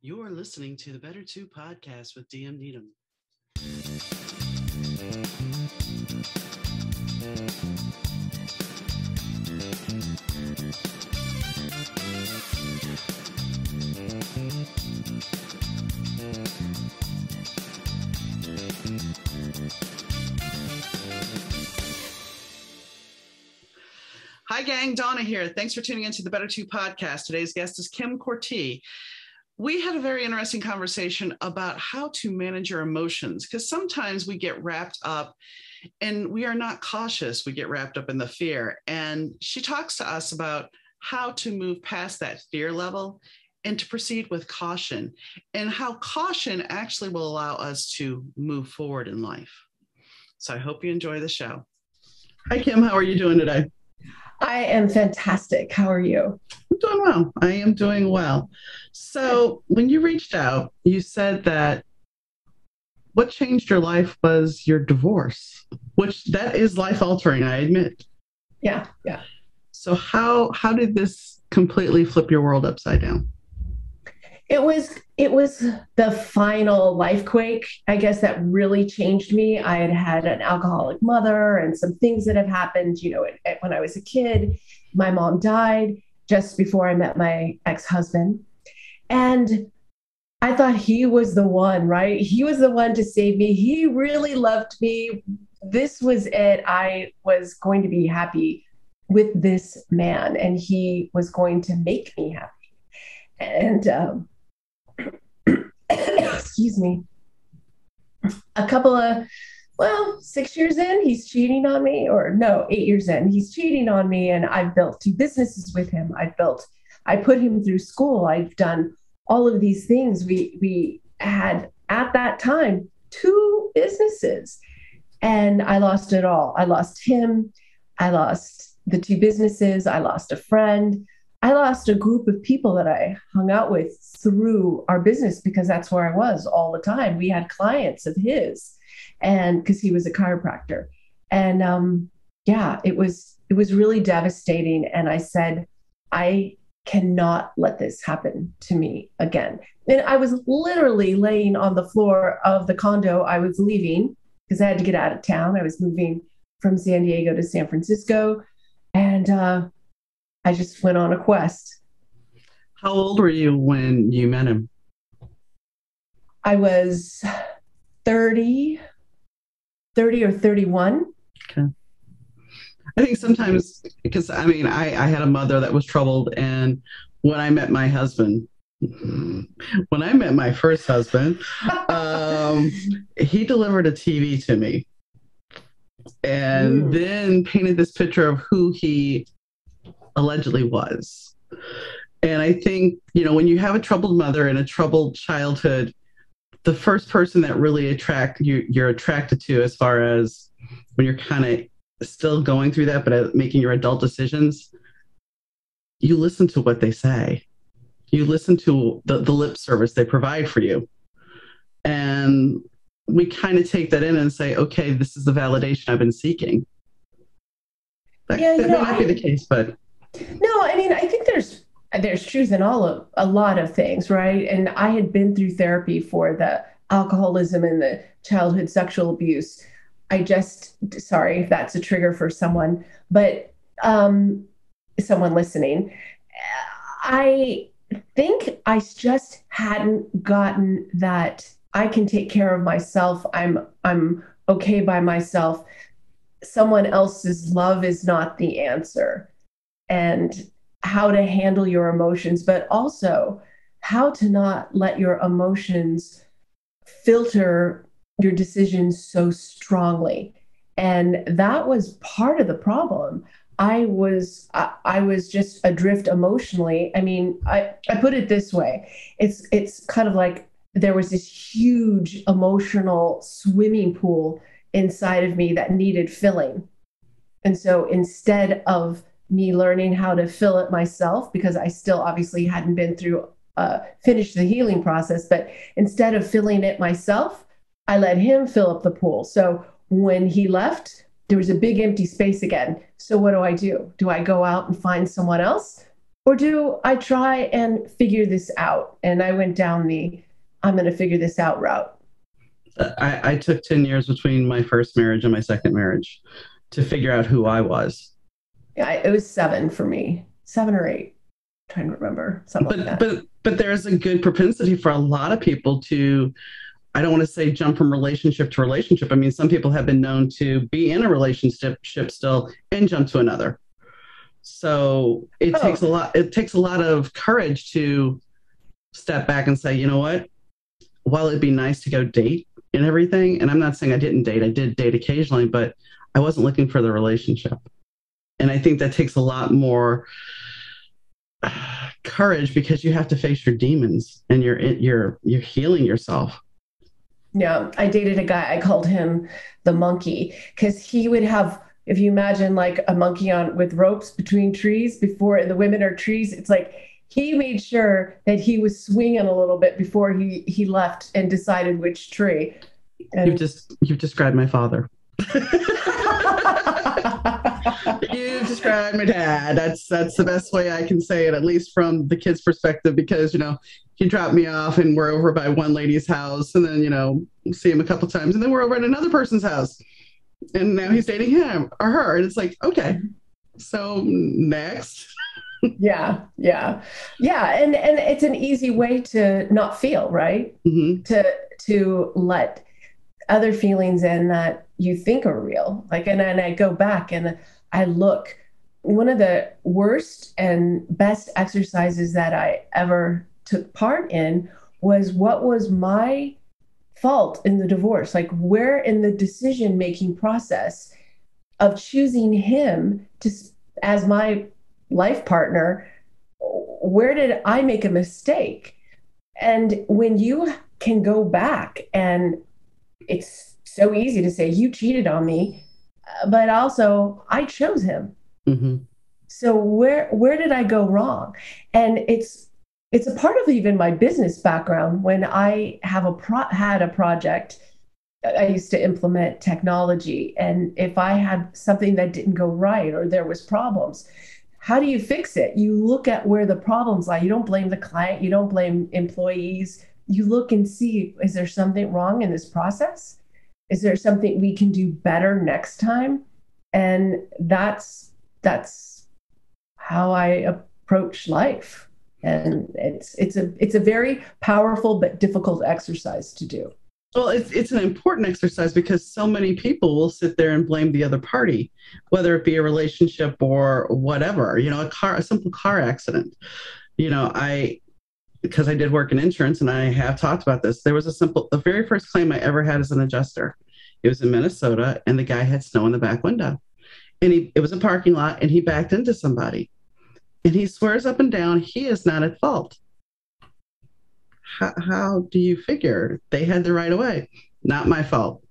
You're listening to the Better 2 podcast with DM Needom. Hi, gang. Donna here. Thanks for tuning into the Better 2 podcast. Today's guest is Korte. We had a very interesting conversation about how to manage your emotions, because sometimes we get wrapped up and we are not cautious. We get wrapped up in the fear. And she talks to us about how to move past that fear level and to proceed with caution, and how caution actually will allow us to move forward in life. So I hope you enjoy the show. Hi, Kim. How are you doing today? I am fantastic. How are you? I'm doing well. I am doing well. So when you reached out, you said that what changed your life was your divorce, which that is life altering, I admit. Yeah. So how did this completely flip your world upside down? It was the final life quake, I guess, that really changed me. I had had an alcoholic mother and some things that have happened, when I was a kid. My mom died just before I met my ex-husband. And I thought he was the one, right? He was the one to save me. He really loved me. This was it. I was going to be happy with this man, and he was going to make me happy. And excuse me, a couple of, 6 years in, he's cheating on me, or no, 8 years in, he's cheating on me. And I've built 2 businesses with him. I put him through school. I've done all of these things. We had at that time 2 businesses, and I lost it all. I lost him. I lost the 2 businesses. I lost a friend. I lost a group of people that I hung out with through our business, because that's where I was all the time. We had clients of his, and because he was a chiropractor. And it was really devastating. And I said, I cannot let this happen to me again. And I was literally laying on the floor of the condo I was leaving, because I had to get out of town. I was moving from San Diego to San Francisco. And I just went on a quest. How old were you when you met him? I was 30 or 31. Okay. I think sometimes, because I had a mother that was troubled. And when I met my husband, when I met my first husband, he delivered a TV to me and then painted this picture of who he allegedly was. And I think, when you have a troubled mother and a troubled childhood, the first person that really you're attracted to, as far as when you're kind of still going through that, but making your adult decisions, you listen to what they say. You listen to the lip service they provide for you. And we kind of take that in and say, okay, this is the validation I've been seeking. That may not be the case, but... No, I think there's truth in a lot of things, right? And I had been through therapy for the alcoholism and the childhood sexual abuse. Sorry if that's a trigger for someone, but someone listening, I think I just hadn't gotten that I can take care of myself. I'm okay by myself. Someone else's love is not the answer. And how to handle your emotions, but also how to not let your emotions filter your decisions so strongly. And that was part of the problem. I was just adrift emotionally. I put it this way. It's kind of like there was this huge emotional swimming pool inside of me that needed filling. And so instead of me learning how to fill it myself, because I still obviously hadn't been through, finished the healing process, but instead of filling it myself, I let him fill up the pool. So when he left, there was a big empty space again. So what do? Do I go out and find someone else? Or do I try and figure this out? And I went down the I'm going to figure this out route. I took 10 years between my first marriage and my second marriage to figure out who I was. Yeah, it was 7 for me, 7 or 8. I'm trying to remember something like that. But there's a good propensity for a lot of people to, I don't want to say jump from relationship to relationship. I mean, some people have been known to be in a relationship still and jump to another. So it takes a lot. It takes a lot of courage to step back and say, you know what? While it'd be nice to go date and everything, and I'm not saying I didn't date. I did date occasionally, but I wasn't looking for the relationship. And I think that takes a lot more courage because you have to face your demons and you're healing yourself. Yeah, I dated a guy. I called him the monkey because he would have, if you imagine like a monkey on with ropes between trees before the women are trees, it's like he made sure that he was swinging a little bit before he left and decided which tree. And You've described my father. You described my dad. That's the best way I can say it, at least from the kid's perspective, because he dropped me off and we're over by one lady's house, and then see him a couple times, and then we're over at another person's house, and now he's dating him or her, and it's like, okay, so next. Yeah. And it's an easy way to not feel, right? Mm-hmm. To let other feelings in that you think are real. Like, and I go back and I look, one of the worst and best exercises that I ever took part in was what was my fault in the divorce? Like, where in the decision-making process of choosing him as my life partner, where did I make a mistake? And when you can go back, and it's so easy to say you cheated on me, but also I chose him. Mm-hmm. So where did I go wrong? And it's a part of even my business background. When I had a project, I used to implement technology, and if I had something that didn't go right or there was problems, how do you fix it? You look at where the problems lie. You don't blame the client. You don't blame employees. You look and see, is there something wrong in this process? Is there something we can do better next time? And that's how I approach life. And it's a very powerful but difficult exercise to do. Well, it's an important exercise because so many people will sit there and blame the other party, whether it be a relationship or whatever, a simple car accident. Because I did work in insurance and I have talked about this, the very first claim I ever had as an adjuster. It was in Minnesota, and the guy had snow in the back window, and it was a parking lot, and he backed into somebody, and he swears up and down he is not at fault. How do you figure? They had the right of way. Not my fault.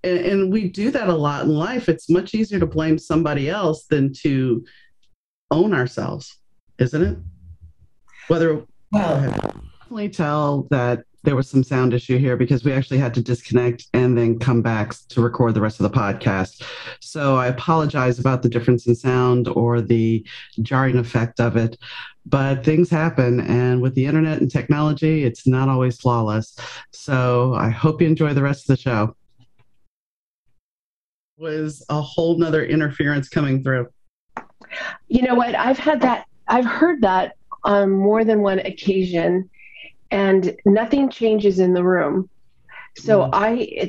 And we do that a lot in life. It's much easier to blame somebody else than to own ourselves, isn't it? Well, definitely tell that there was some sound issue here because we actually had to disconnect and then come back to record the rest of the podcast. So I apologize about the difference in sound or the jarring effect of it, but things happen. And with the internet and technology, it's not always flawless. So I hope you enjoy the rest of the show. Was a whole nother interference coming through. You know what? I've heard that on more than one occasion, and nothing changes in the room. So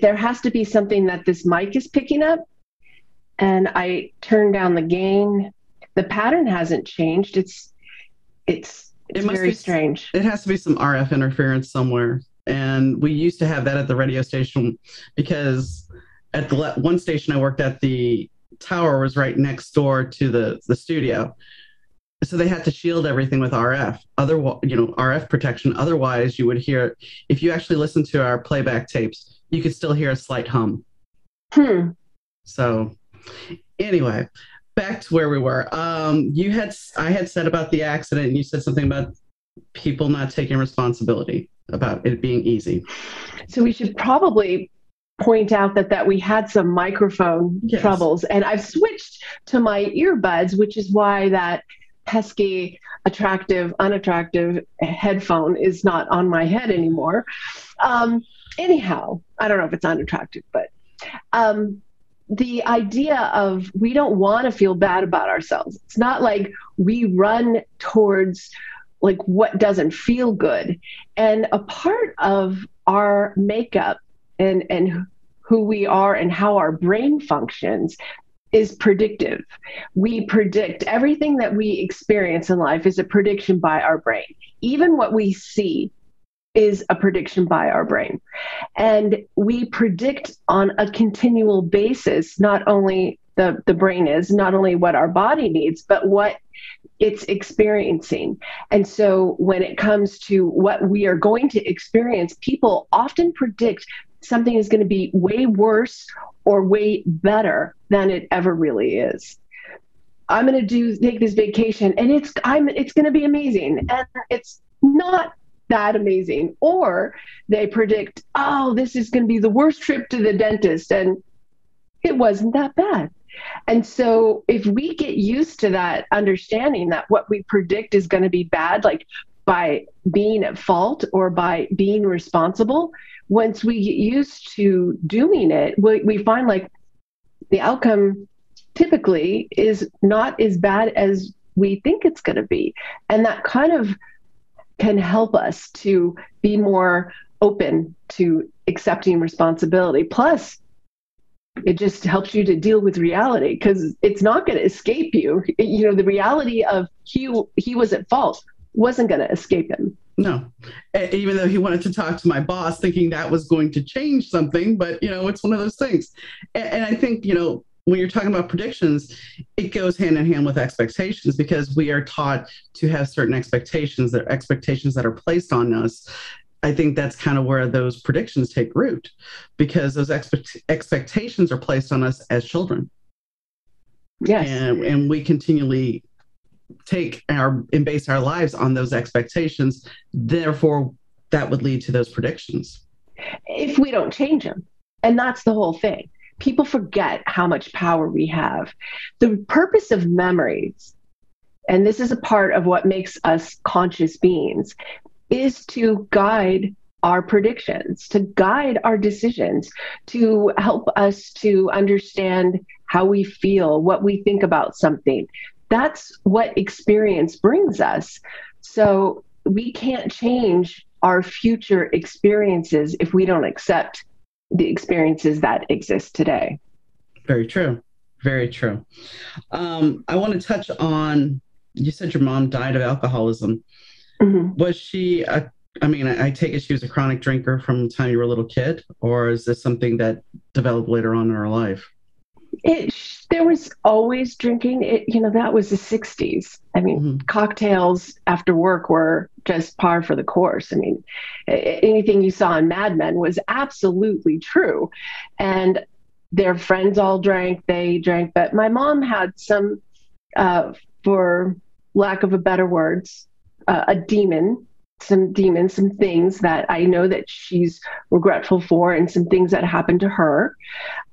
there has to be something that this mic is picking up, and I turn down the gain. The pattern hasn't changed. It's very strange. It has to be some RF interference somewhere. And we used to have that at the radio station because at the one station I worked at, the tower was right next door to the studio. So they had to shield everything with RF, RF protection. Otherwise, you would hear, if you actually listen to our playback tapes, you could still hear a slight hum. So anyway, back to where we were. I had said about the accident, and you said something about people not taking responsibility, about it being easy. So we should probably point out that we had some microphone troubles, and I've switched to my earbuds, which is why that pesky, unattractive headphone is not on my head anymore. Anyhow, I don't know if it's unattractive, but the idea of we don't want to feel bad about ourselves. It's not like we run towards like what doesn't feel good. And a part of our makeup and who we are and how our brain functions is predictive. We predict everything that we experience in life is a prediction by our brain. Even what we see is a prediction by our brain. And we predict on a continual basis, not only the brain is, not only what our body needs, but what it's experiencing. And so when it comes to what we are going to experience, people often predict something is going to be way worse or way better than it ever really is. I'm going to take this vacation and it's going to be amazing. And it's not that amazing. Or they predict, oh, this is going to be the worst trip to the dentist. And it wasn't that bad. And so if we get used to that understanding that what we predict is going to be bad, like by being at fault or by being responsible, once we get used to doing it, we find like the outcome typically is not as bad as we think it's going to be. And that kind of can help us to be more open to accepting responsibility. Plus, it just helps you to deal with reality because it's not going to escape you. The reality of he was at fault wasn't going to escape him. No, even though he wanted to talk to my boss thinking that was going to change something, but, it's one of those things. And I think, when you're talking about predictions, it goes hand in hand with expectations because we are taught to have certain expectations, that expectations that are placed on us. I think that's kind of where those predictions take root because those expectations are placed on us as children. Yes. And we continually base our lives on those expectations. Therefore, that would lead to those predictions. If we don't change them. And that's the whole thing. People forget how much power we have. The purpose of memories, and this is a part of what makes us conscious beings, is to guide our predictions, to guide our decisions, to help us to understand how we feel, what we think about something. That's what experience brings us. So we can't change our future experiences if we don't accept the experiences that exist today. Very true. Very true. I want to touch on, you said your mom died of alcoholism. Mm-hmm. Was she, I take it she was a chronic drinker from the time you were a little kid, or is this something that developed later on in her life? There was always drinking. That was the 60s. Mm-hmm. Cocktails after work were just par for the course. Anything you saw in Mad Men was absolutely true. And their friends all drank, they drank, but my mom had some, for lack of a better words, some things that I know that she's regretful for and some things that happened to her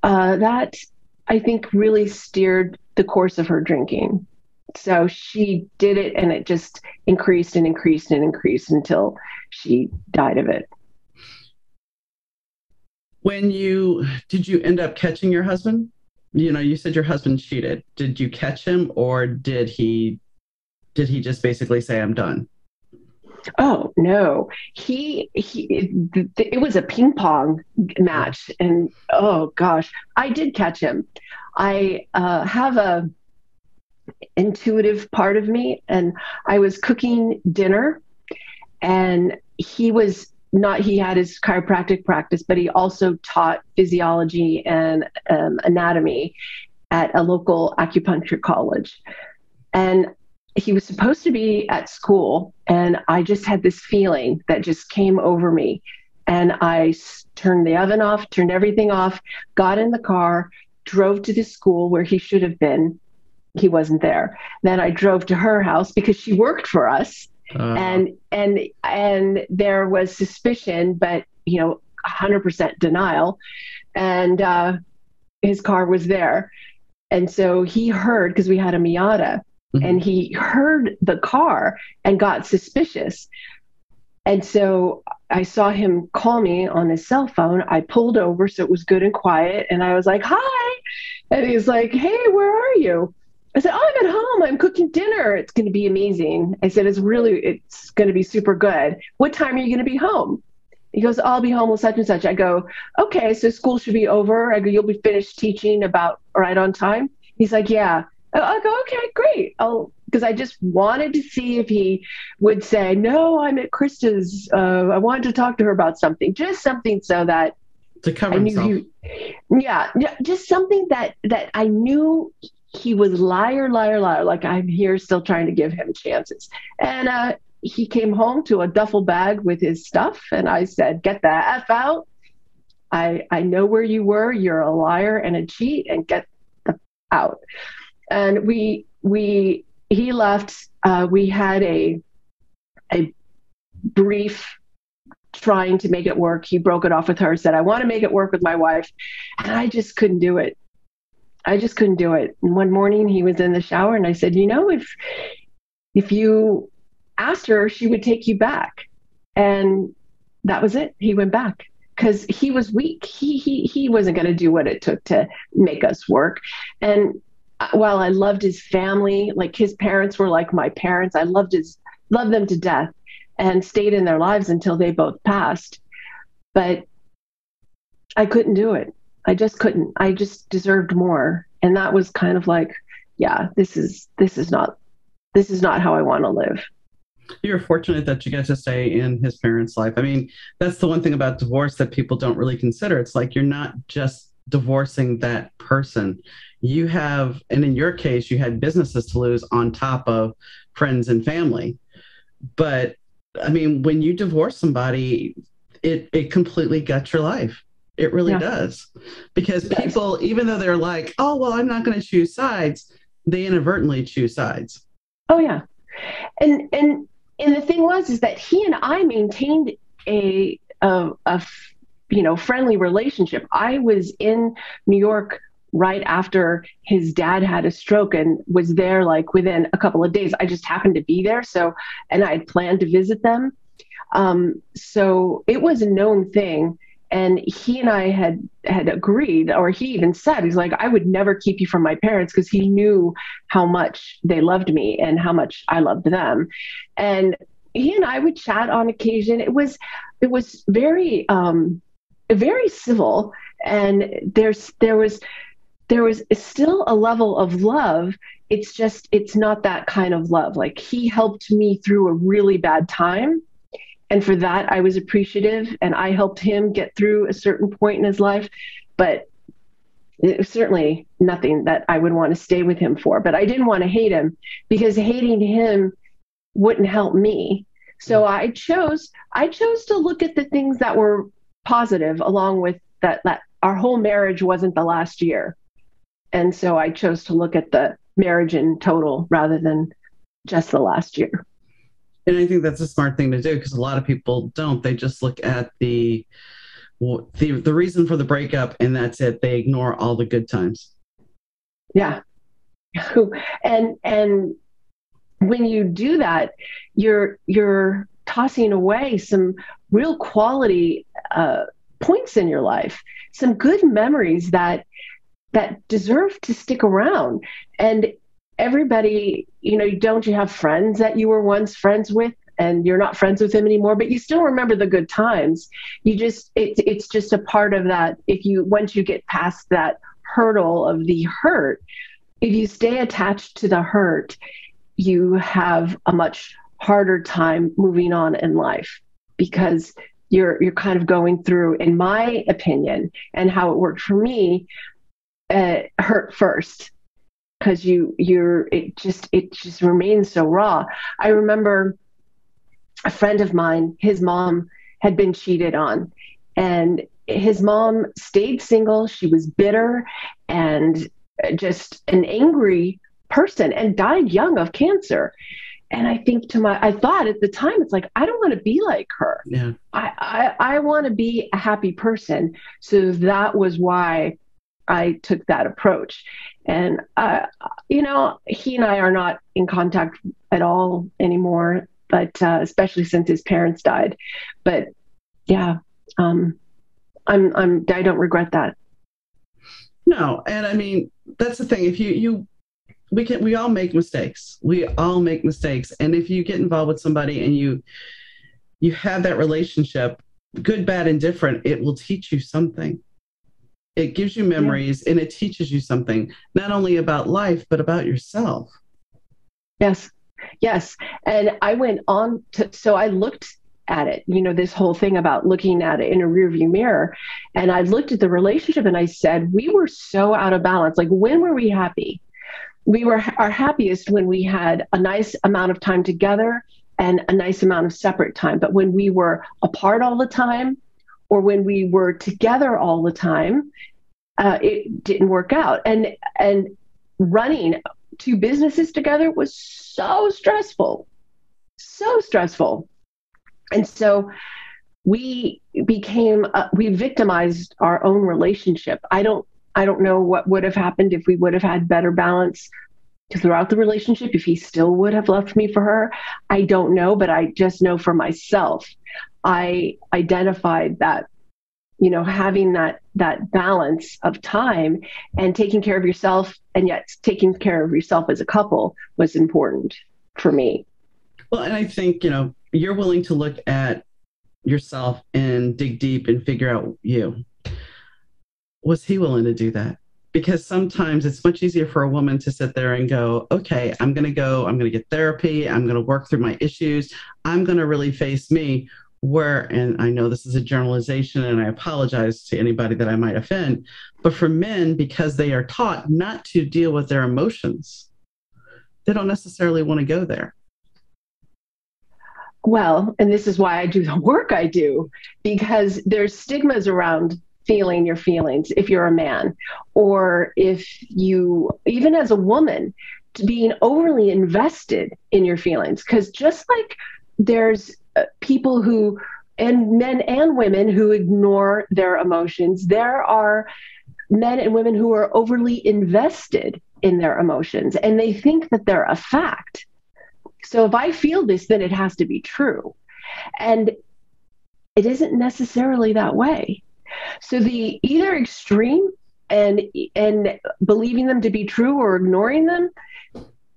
that I think really steered the course of her drinking. So she did it and it just increased and increased and increased until she died of it. Did you end up catching your husband? You said your husband cheated. Did you catch him or did he just basically say, I'm done? Oh, no. It was a ping pong match. And oh, gosh, I did catch him. I have a intuitive part of me, and I was cooking dinner, and he had his chiropractic practice, but he also taught physiology and anatomy at a local acupuncture college. And he was supposed to be at school, and I just had this feeling that just came over me. And I turned the oven off, turned everything off, got in the car, drove to the school where he should have been. He wasn't there. Then I drove to her house because she worked for us. And there was suspicion, but 100% denial. And his car was there. And so he heard, because we had a Miata, and he heard the car and got suspicious. And so I saw him call me on his cell phone. I pulled over, so it was good and quiet. And I was like, hi. And he's like, hey, where are you? I said, oh, I'm at home. I'm cooking dinner. It's going to be amazing. I said, it's going to be super good. What time are you going to be home? He goes, I'll be home with such and such. I go, okay, so school should be over. I go, you'll be finished teaching about right on time? He's like, yeah. I go, okay, great. Because I just wanted to see if he would say, no, I'm at Krista's. I wanted to talk to her about something, just something so that to cover himself. Yeah, just something that I knew he was liar. Like, I'm here still trying to give him chances. And he came home to a duffel bag with his stuff. And I said, get the F out. I know where you were. You're a liar and a cheat, and get the out. And he left. We had a brief trying to make it work. He broke it off with her, said, I want to make it work with my wife. And I just couldn't do it. And one morning he was in the shower, and I said, if you asked her, she would take you back. And that was it. He went back because he was weak. He wasn't going to do what it took to make us work. And while I loved his family, like his parents were like my parents, I loved them to death and stayed in their lives until they both passed. But I couldn't do it. I just couldn't. I just deserved more. And that was kind of like, yeah, this is not how I want to live. You're fortunate that you get to stay in his parents' life. I mean, that's the one thing about divorce that people don't really consider. It's like you're not just divorcing that person. You have, and in your case, you had businesses to lose on top of friends and family. But I mean, when you divorce somebody, it completely guts your life. It really does. Because people, even though they're like, oh, well, I'm not going to choose sides, they inadvertently choose sides. Oh, yeah. And the thing is that he and I maintained a friendly relationship. I was in New York right after his dad had a stroke and was there like within a couple of days. I just happened to be there. And I had planned to visit them. So it was a known thing. And he and I had agreed, or he even said, he's like, I would never keep you from my parents, because he knew how much they loved me and how much I loved them. And he and I would chat on occasion. It was very, very civil. And there was still a level of love. It's not that kind of love. Like, he helped me through a really bad time. And for that, I was appreciative, and I helped him get through a certain point in his life. But it was certainly nothing that I would want to stay with him for. But I didn't want to hate him, because hating him wouldn't help me. So I chose to look at the things that were positive, along with that our whole marriage wasn't the last year. And so I chose to look at the marriage in total rather than just the last year. And I think that's a smart thing to do, because a lot of people don't. They just look at the reason for the breakup, and that's it. They ignore all the good times. Yeah. And when you do that, you're tossing away some real quality points in your life, some good memories that deserve to stick around. And everybody, don't you have friends that you were once friends with and you're not friends with them anymore, but you still remember the good times? It's just a part of that. Once you get past that hurdle of the hurt, if you stay attached to the hurt, you have a much harder time moving on in life, because you're kind of going through, in my opinion, and how it worked for me, hurt first. Because it just remains so raw. I remember a friend of mine, his mom had been cheated on, and his mom stayed single. She was bitter and just an angry person, and died young of cancer. And I thought at the time, it's like, I don't want to be like her. Yeah. I want to be a happy person. So that was why I took that approach. And, he and I are not in contact at all anymore, but especially since his parents died. But yeah, I don't regret that. No. And I mean, that's the thing. If we all make mistakes. We all make mistakes. And if you get involved with somebody and you have that relationship, good, bad, and different, it will teach you something. It gives you memories, and it teaches you something, not only about life, but about yourself. Yes. Yes. And I went on so I looked at it, this whole thing about looking at it in a rearview mirror. And I looked at the relationship and I said, we were so out of balance. Like, when were we happy? We were our happiest when we had a nice amount of time together and a nice amount of separate time. But when we were apart all the time, or when we were together all the time, it didn't work out. And running two businesses together was so stressful, so stressful. And so we victimized our own relationship. I don't know what would have happened if we would have had better balance throughout the relationship, if he still would have left me for her. I don't know, but I just know for myself, I identified that, having that balance of time and taking care of yourself, and yet taking care of yourself as a couple, was important for me. Well, and I think, you're willing to look at yourself and dig deep and figure out you. Was he willing to do that? Because sometimes it's much easier for a woman to sit there and go, okay, I'm going to get therapy. I'm going to work through my issues. I'm going to really face me. And I know this is a generalization, and I apologize to anybody that I might offend, but for men, because they are taught not to deal with their emotions, they don't necessarily want to go there. Well, and this is why I do the work I do, because there's stigmas around feeling your feelings if you're a man, or if you, even as a woman, being overly invested in your feelings. Because just like there's people who, and men and women, who ignore their emotions, there are men and women who are overly invested in their emotions, and they think that they're a fact. So if I feel this, then it has to be true. And it isn't necessarily that way. So the either extreme, and believing them to be true or ignoring them,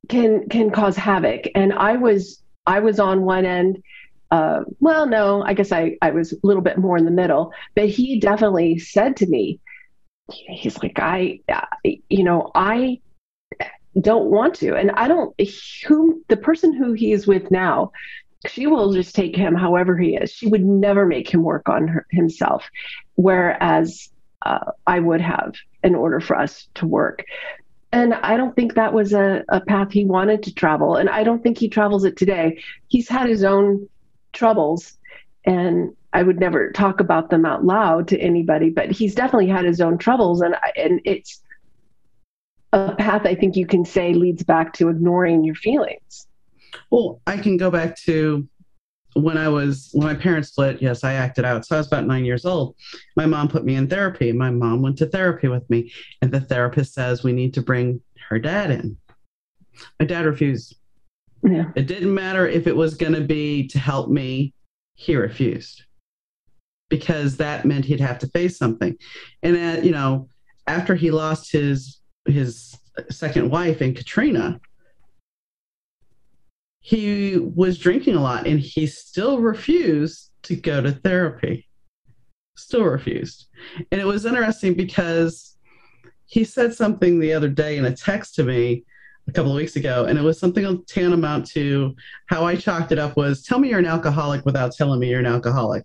can cause havoc. And I was on one end. Well, no, I guess I was a little bit more in the middle. But he definitely said to me, he's like, I don't want to. And I don't, the person who he is with now, she will just take him however he is. She would never make him work on himself, whereas I would have, in order for us to work. And I don't think that was a path he wanted to travel. And I don't think he travels it today. He's had his own troubles, and I would never talk about them out loud to anybody, but he's definitely had his own troubles. And it's a path I think you can say leads back to ignoring your feelings. Well, I can go back to when my parents split. Yes, I acted out. So I was about 9 years old. My mom put me in therapy. My mom went to therapy with me, and the therapist says we need to bring her dad in. My dad refused. Yeah. It didn't matter if it was going to be to help me. He refused, because that meant he'd have to face something. And after he lost his second wife in Katrina, he was drinking a lot, and he still refused to go to therapy. Still refused. And it was interesting because he said something the other day in a text to me a couple of weeks ago, and it was something tantamount to how I chalked it up was, tell me you're an alcoholic without telling me you're an alcoholic.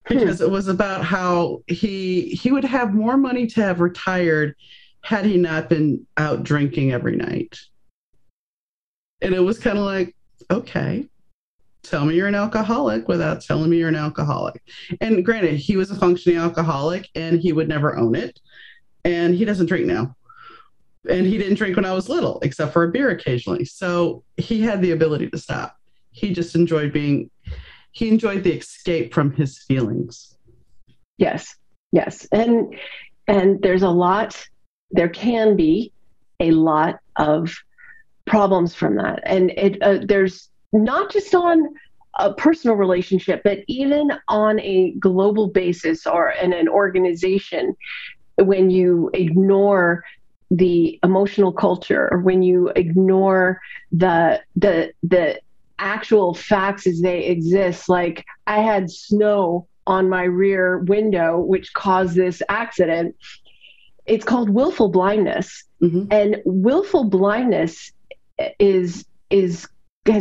Because it was about how he would have more money to have retired had he not been out drinking every night. And it was kind of like, okay, tell me you're an alcoholic without telling me you're an alcoholic. And granted, he was a functioning alcoholic, and he would never own it. And he doesn't drink now. And he didn't drink when I was little, except for a beer occasionally. So he had the ability to stop. He just enjoyed he enjoyed the escape from his feelings. Yes. Yes. And there can be a lot of problems from that. And there's not just on a personal relationship, but even on a global basis or in an organization, when you ignore the emotional culture, or when you ignore the actual facts as they exist. Like, I had snow on my rear window, which caused this accident. It's called willful blindness. Mm-hmm. And willful blindness has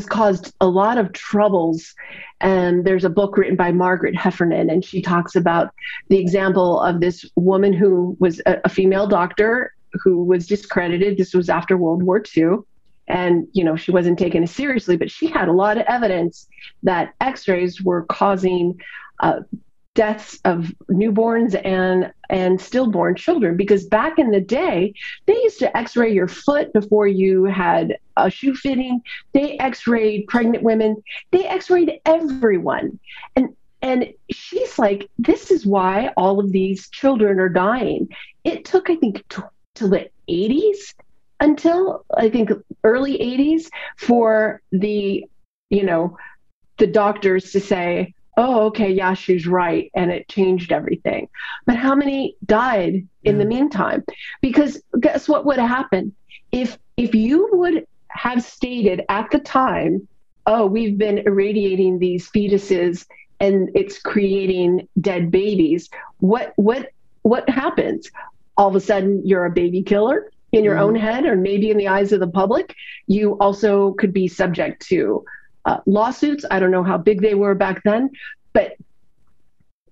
caused a lot of troubles. And there's a book written by Margaret Heffernan, and she talks about the example of this woman who was a female doctor who was discredited. This was after World War II. And, she wasn't taken as seriously, but she had a lot of evidence that x-rays were causing deaths of newborns and stillborn children, because back in the day, they used to x-ray your foot before you had a shoe fitting. They x-rayed pregnant women. They x-rayed everyone. And she's like, this is why all of these children are dying. It took, I think, till the 80s, until I think early 80s, for the doctors to say, oh, okay, yeah, she's right. And it changed everything. But how many died in the meantime? Because guess what would happen? If you would have stated at the time, oh, we've been irradiating these fetuses and it's creating dead babies, what happens? All of a sudden, you're a baby killer in your own head, or maybe in the eyes of the public. You also could be subject to lawsuits. I don't know how big they were back then, but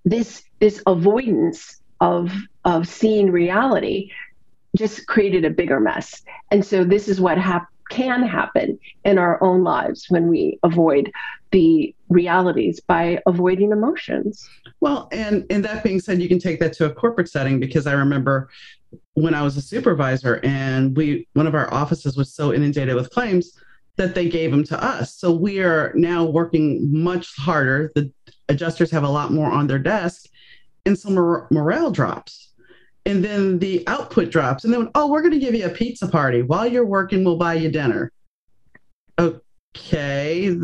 this avoidance of seeing reality just created a bigger mess. And so this is what can happen in our own lives when we avoid the realities by avoiding emotions. Well, and that being said, you can take that to a corporate setting, because I remember when I was a supervisor and one of our offices was so inundated with claims that they gave them to us. So we are now working much harder. The adjusters have a lot more on their desk, and some morale drops. And then the output drops. And then, oh, we're going to give you a pizza party. While you're working, we'll buy you dinner. Okay,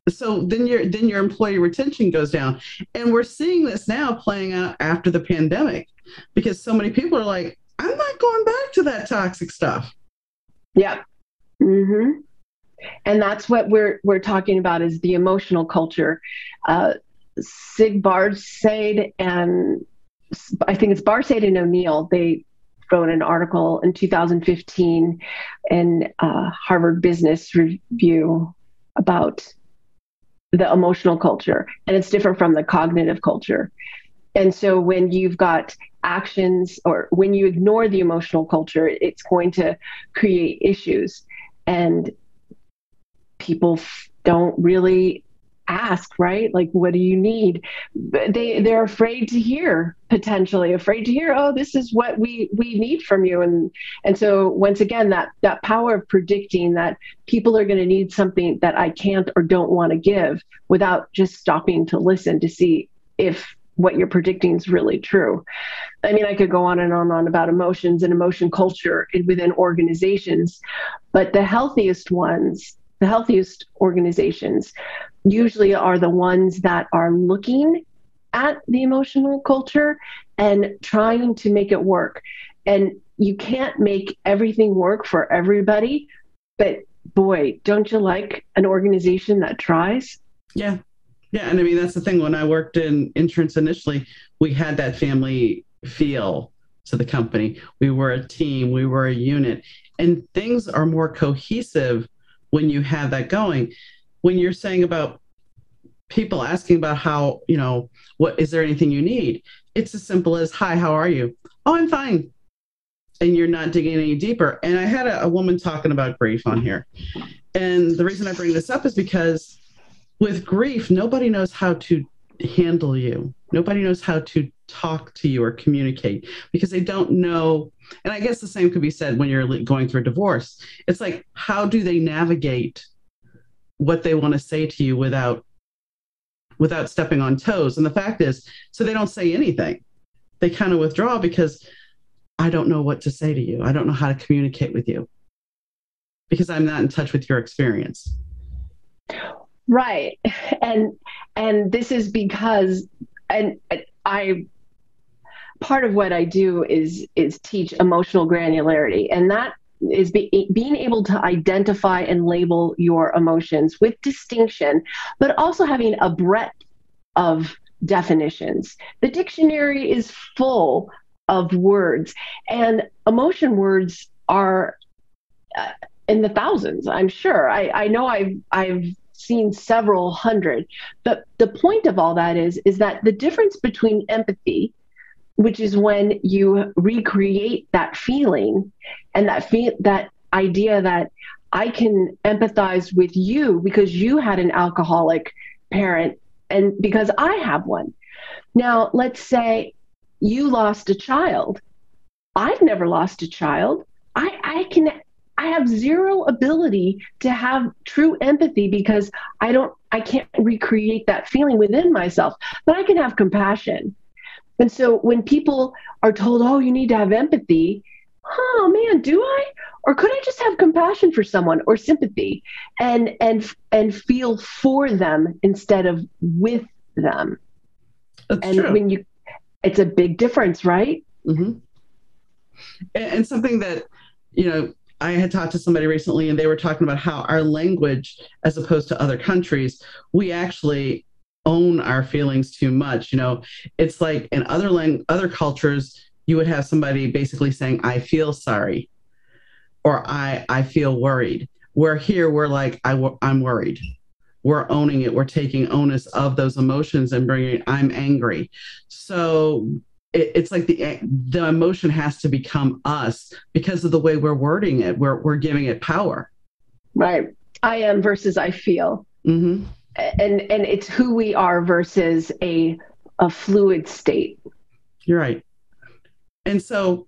so then your employee retention goes down. And we're seeing this now playing out after the pandemic, because so many people are like, I'm not going back to that toxic stuff. Yeah. Mm-hmm. And that's what we're talking about, is the emotional culture. Sig Barsade, and I think it's Barsade and O'Neill, they wrote an article in 2015 in Harvard Business Review about the emotional culture, and it's different from the cognitive culture. And so when you've got actions, or when you ignore the emotional culture, it's going to create issues. And people don't really ask, right? Like, what do you need? They're afraid to hear, potentially afraid to hear, oh, this is what we need from you. And so once again, that power of predicting that people are going to need something that I can't or don't want to give, without just stopping to listen to see if what you're predicting is really true. I mean, I could go on and on about emotions and emotion culture within organizations, but the healthiest organizations usually are the ones that are looking at the emotional culture and trying to make it work. And you can't make everything work for everybody, but boy, don't you like an organization that tries? Yeah. Yeah. And I mean, that's the thing. When I worked in insurance initially, we had that family feel to the company. We were a team, we were a unit, and things are more cohesive when you have that going. When you're saying about people asking about how, what is there anything you need? It's as simple as, hi, how are you? Oh, I'm fine. And you're not digging any deeper. And I had a woman talking about grief on here. And the reason I bring this up is because with grief, nobody knows how to handle you. Nobody knows how to talk to you or communicate because they don't know. And I guess the same could be said when you're going through a divorce. It's like, how do they navigate what they want to say to you without stepping on toes? And the fact is, so they don't say anything. They kind of withdraw because I don't know what to say to you. I don't know how to communicate with you because I'm not in touch with your experience. Right. And this is because, and I, part of what I do is teach emotional granularity, and that is being able to identify and label your emotions with distinction, but also having a breadth of definitions. The dictionary is full of words, and emotion words are in the thousands, I'm sure. I know I've seen several hundred, but the point of all that is that the difference between empathy, which is when you recreate that feeling and that idea that I can empathize with you because you had an alcoholic parent and because I have one. Now, let's say you lost a child. I've never lost a child. I have zero ability to have true empathy because I can't recreate that feeling within myself, but I can have compassion. And so when people are told, oh, you need to have empathy, oh man, do I? Or could I just have compassion for someone or sympathy and feel for them instead of with them? That's and true. when it's a big difference, right? Mm-hmm. And something that, I had talked to somebody recently and they were talking about how our language, as opposed to other countries, we actually own our feelings too much. It's like in other cultures, you would have somebody basically saying, I feel sorry, or I feel worried. Where here, we're like, I'm worried. We're owning it. We're taking onus of those emotions and bringing, I'm angry. So it's like the emotion has to become us because of the way we're wording it. We're giving it power. Right. I am versus I feel. Mm-hmm. And it's who we are versus a fluid state. You're right. And so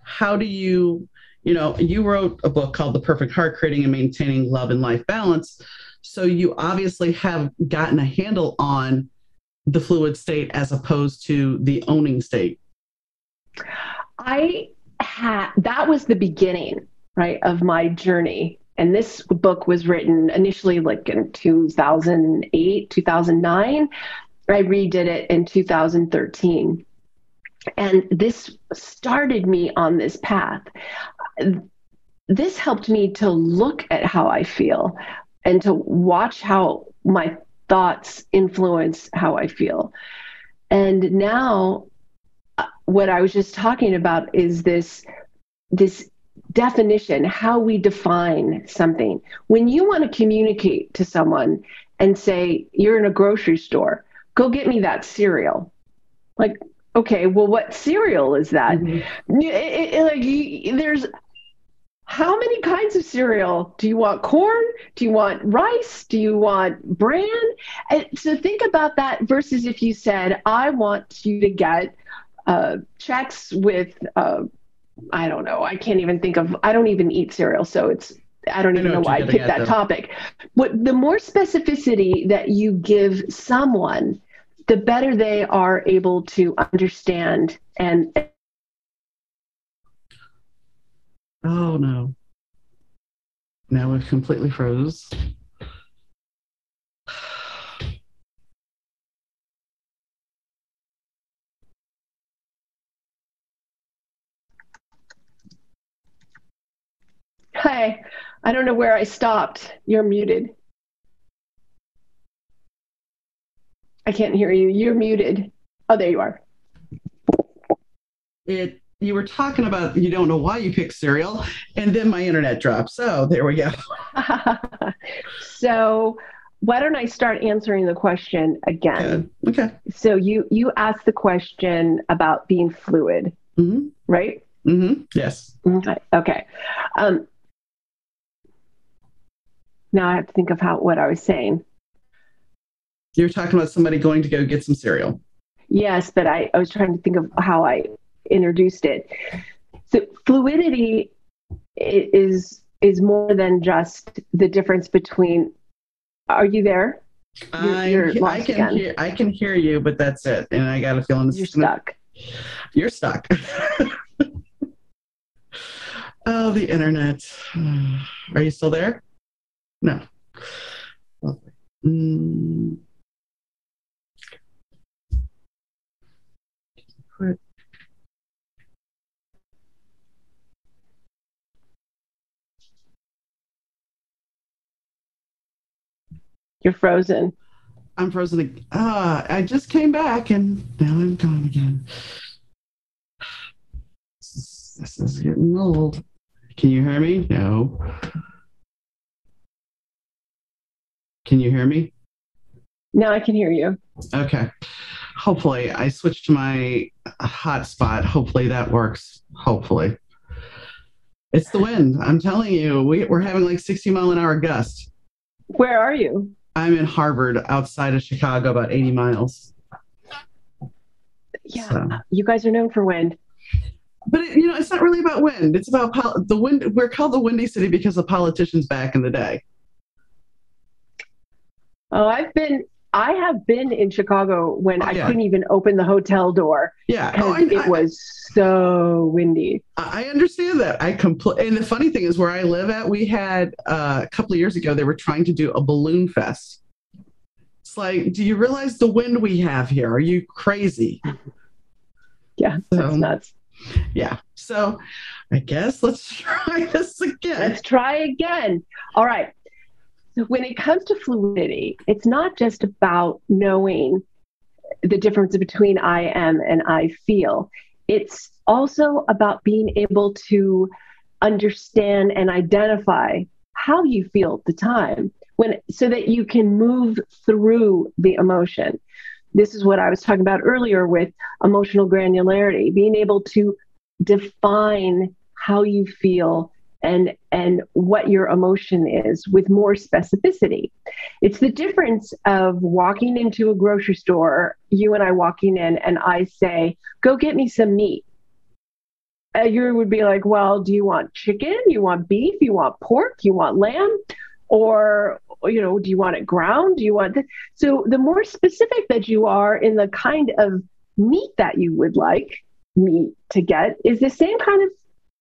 how do you wrote a book called The Perfect Heart, Creating and Maintaining Love and Life Balance. So you obviously have gotten a handle on the fluid state as opposed to the owning state. That was the beginning, right, of my journey. And this book was written initially like in 2008, 2009. I redid it in 2013. And this started me on this path. This helped me to look at how I feel and to watch how my thoughts influence how I feel. And now what I was just talking about is this definition, how we define something. When you want to communicate to someone and say, you're in a grocery store, go get me that cereal. Like, okay, well, what cereal is that? Mm-hmm. There's how many kinds of cereal? Do you want corn? Do you want rice? Do you want bran? And so think about that versus if you said, I want you to get checks with, I don't know. I don't even eat cereal. So I don't even know why I picked that topic. The more specificity that you give someone, the better they are able to understand. And oh no, now we've completely froze. Hi, I don't know where I stopped. You're muted. I can't hear you. You're muted. Oh, there you are. You were talking about you don't know why you picked cereal, and then my internet dropped. So there we go. So why don't I start answering the question again? Okay. So you asked the question about being fluid, mm-hmm. right? Mm-hmm. Yes. Okay. Now I have to think of what I was saying. You're talking about somebody going to go get some cereal. Yes, but I was trying to think of how I introduced it. So fluidity is more than just the difference between. Are you there? You're lost again. I can hear you, but that's it. And I got a feeling you're stuck. You're stuck. Oh, the internet. Are you still there? No. You're frozen. I'm frozen. I just came back and now I'm gone again. This is getting old. Can you hear me? No. Can you hear me? Now I can hear you. Okay. Hopefully, I switched to my hotspot. Hopefully that works. Hopefully. It's the wind. I'm telling you, we're having like 60-mile-an-hour gusts. Where are you? I'm in Harvard, outside of Chicago, about 80 miles. Yeah, so. You guys are known for wind. But it's not really about wind. It's about the wind. We're called the Windy City because of politicians back in the day. Oh, I have been in Chicago when I couldn't even open the hotel door. Yeah, it was so windy. I understand that. And the funny thing is, where I live at, we had a couple of years ago, they were trying to do a balloon fest. It's like, do you realize the wind we have here? Are you crazy? Yeah, that's nuts. Yeah. So I guess let's try this again. Let's try again. All right. So when it comes to fluidity, it's not just about knowing the difference between I am and I feel. It's also about being able to understand and identify how you feel at the time, so that you can move through the emotion. This is what I was talking about earlier with emotional granularity, being able to define how you feel and what your emotion is with more specificity. It's the difference of walking into a grocery store, you and I walking in, and I say, go get me some meat. You would be like, well, do you want chicken? You want beef? You want pork? You want lamb? Or, do you want it ground? Do you want this? So the more specific that you are in the kind of meat that you would like meat to get is the same kind of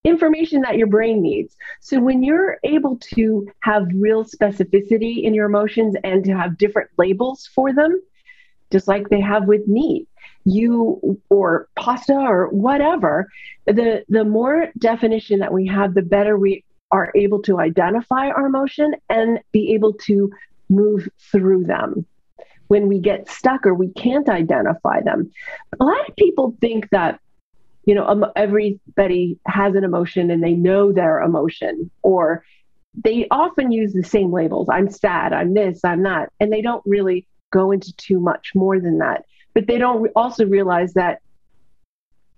information that your brain needs. So when you're able to have real specificity in your emotions and to have different labels for them, just like they have with meat, or pasta or whatever, the more definition that we have, the better we are able to identify our emotion and be able to move through them when we get stuck or we can't identify them. A lot of people think that everybody has an emotion and they know their emotion, or they often use the same labels. I'm sad, I'm this, I'm that. And they don't really go into too much more than that. But they don't also realize that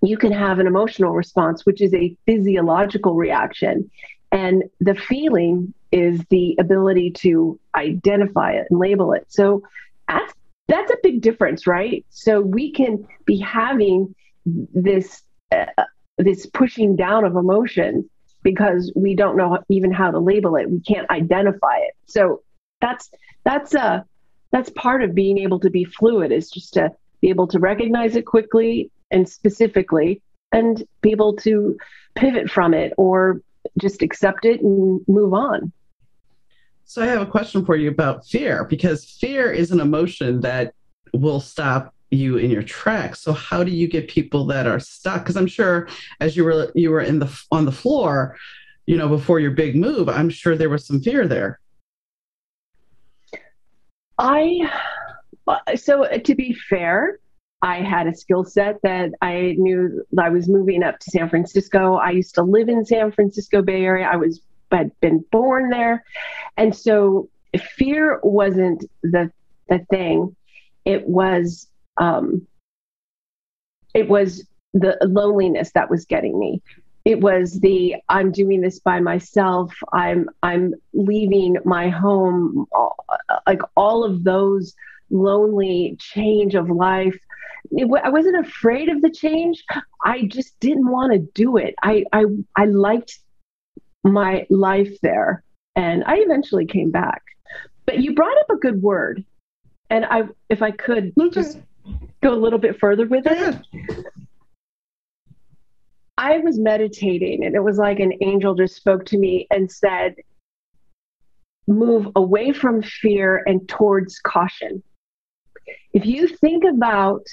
you can have an emotional response, which is a physiological reaction. And the feeling is the ability to identify it and label it. So that's a big difference, right? So we can be having this pushing down of emotion because we don't know even how to label it. We can't identify it. So that's part of being able to be fluid, is just to be able to recognize it quickly and specifically and be able to pivot from it or just accept it and move on. So I have a question for you about fear, because fear is an emotion that will stop you in your tracks. So how do you get people that are stuck? Because I'm sure as you were on the floor, before your big move, I'm sure there was some fear there. So to be fair, I had a skill set that I knew. I was moving up to San Francisco. I used to live in San Francisco Bay Area. I'd been born there. And so fear wasn't the thing. It was the loneliness that was getting me. It was I'm doing this by myself. I'm leaving my home, like all of those lonely change of life, I wasn't afraid of the change. I just didn't want to do it. I liked my life there, and I eventually came back. But you brought up a good word, and if I could just go a little bit further with it. I was meditating, and it was like an angel just spoke to me and said, move away from fear and towards caution. If you think about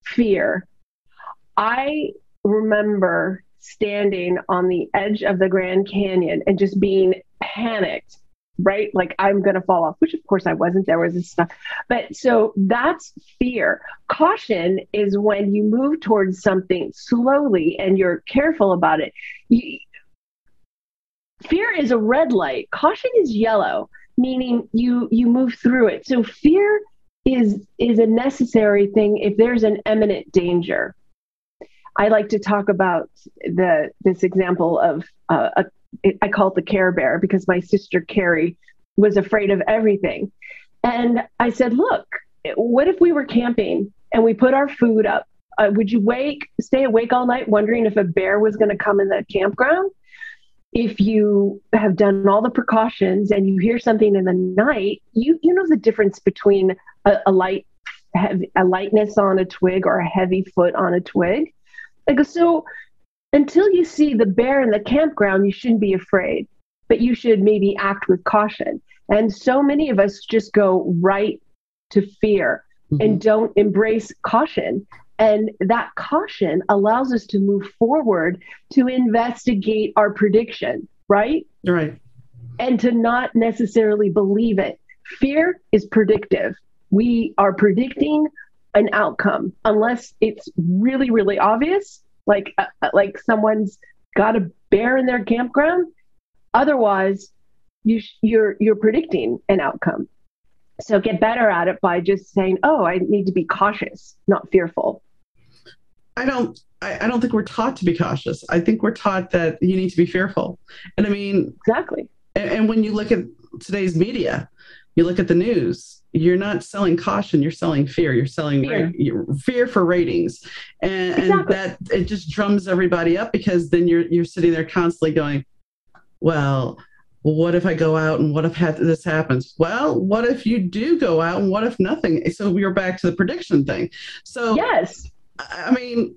fear, I remember standing on the edge of the Grand Canyon and just being panicked, right? Like I'm going to fall off, which of course I wasn't. There was this stuff. But so that's fear. Caution is when you move towards something slowly and you're careful about it. Fear is a red light. Caution is yellow, meaning you move through it. So fear is a necessary thing if there's an imminent danger. I like to talk about this example of I call it the Care Bear, because my sister Carrie was afraid of everything. And I said, look, what if we were camping and we put our food up? Would you stay awake all night wondering if a bear was going to come in the campground? If you have done all the precautions and you hear something in the night, you know the difference between a lightness on a twig or a heavy foot on a twig. Like, so until you see the bear in the campground, you shouldn't be afraid, but you should maybe act with caution. And so many of us just go right to fear and don't embrace caution. And that caution allows us to move forward to investigate our prediction, right? Right. And to not necessarily believe it. Fear is predictive. We are predicting an outcome unless it's really, really obvious, like someone's got a bear in their campground. Otherwise, you're predicting an outcome. So get better at it by just saying, "Oh, I need to be cautious, not fearful." I don't think we're taught to be cautious. I think we're taught that you need to be fearful. And I mean, exactly. And when you look at today's media, you look at the news, you're not selling caution, you're selling fear. You're selling fear for ratings. And that it just drums everybody up, because then you're sitting there constantly going, well, what if I go out and what if this happens? Well, what if you do go out and what if nothing? So we're back to the prediction thing. So yes. I mean,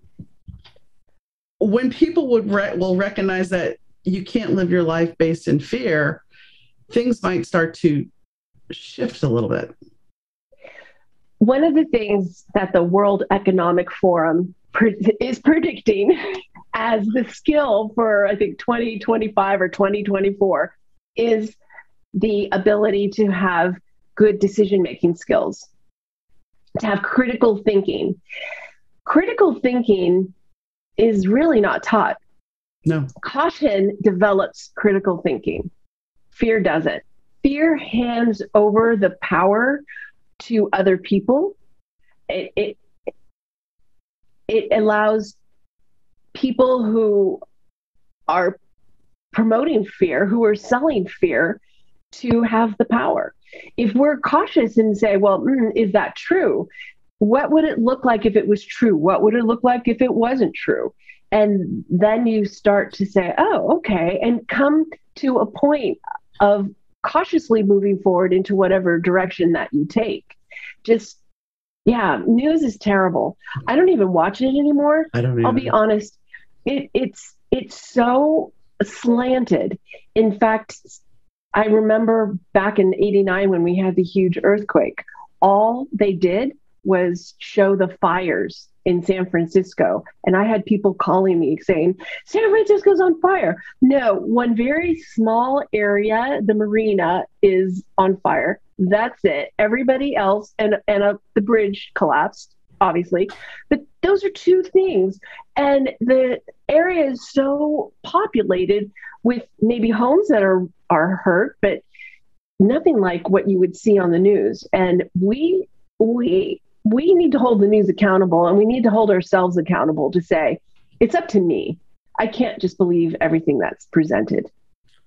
when people will recognize that you can't live your life based in fear, things might start to shift a little bit. One of the things that the World Economic Forum is predicting as the skill for, I think, 2025 or 2024 is the ability to have good decision-making skills, to have critical thinking. Critical thinking is really not taught. No. Caution develops critical thinking. Fear doesn't. Fear hands over the power to other people. It allows people who are promoting fear, who are selling fear, to have the power. If we're cautious and say, well, is that true? What would it look like if it was true? What would it look like if it wasn't true? And then you start to say, oh, okay, and come to a point of cautiously moving forward into whatever direction that you take. Just, news is terrible. I don't even watch it anymore. I don't either. I'll be honest. It's so slanted. In fact, I remember back in '89 when we had the huge earthquake, all they did was show the fires in San Francisco. And I had people calling me saying, San Francisco's on fire. No, one very small area, the marina, is on fire. That's it. Everybody else, and the bridge collapsed, obviously. But those are two things. And the area is so populated with maybe homes that are hurt, but nothing like what you would see on the news. And we need to hold the news accountable, and we need to hold ourselves accountable to say, it's up to me. I can't just believe everything that's presented.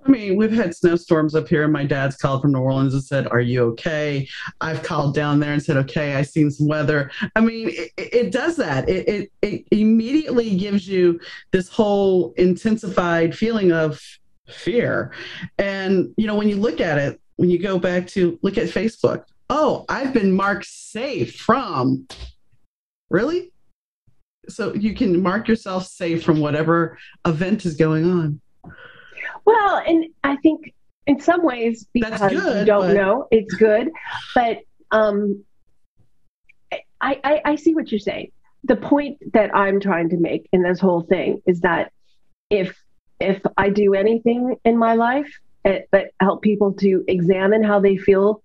I mean, we've had snowstorms up here, and my dad's called from New Orleans and said, "Are you okay?" I've called down there and said, "Okay, I seen some weather." I mean, it does that. It immediately gives you this whole intensified feeling of fear. And, you know, when you look at it, when you go back to look at Facebook, oh, I've been marked safe from, really? So you can mark yourself safe from whatever event is going on. Well, and I think in some ways, because you don't know, it's good. But I see what you're saying. The point that I'm trying to make in this whole thing is that if I do anything in my life but help people to examine how they feel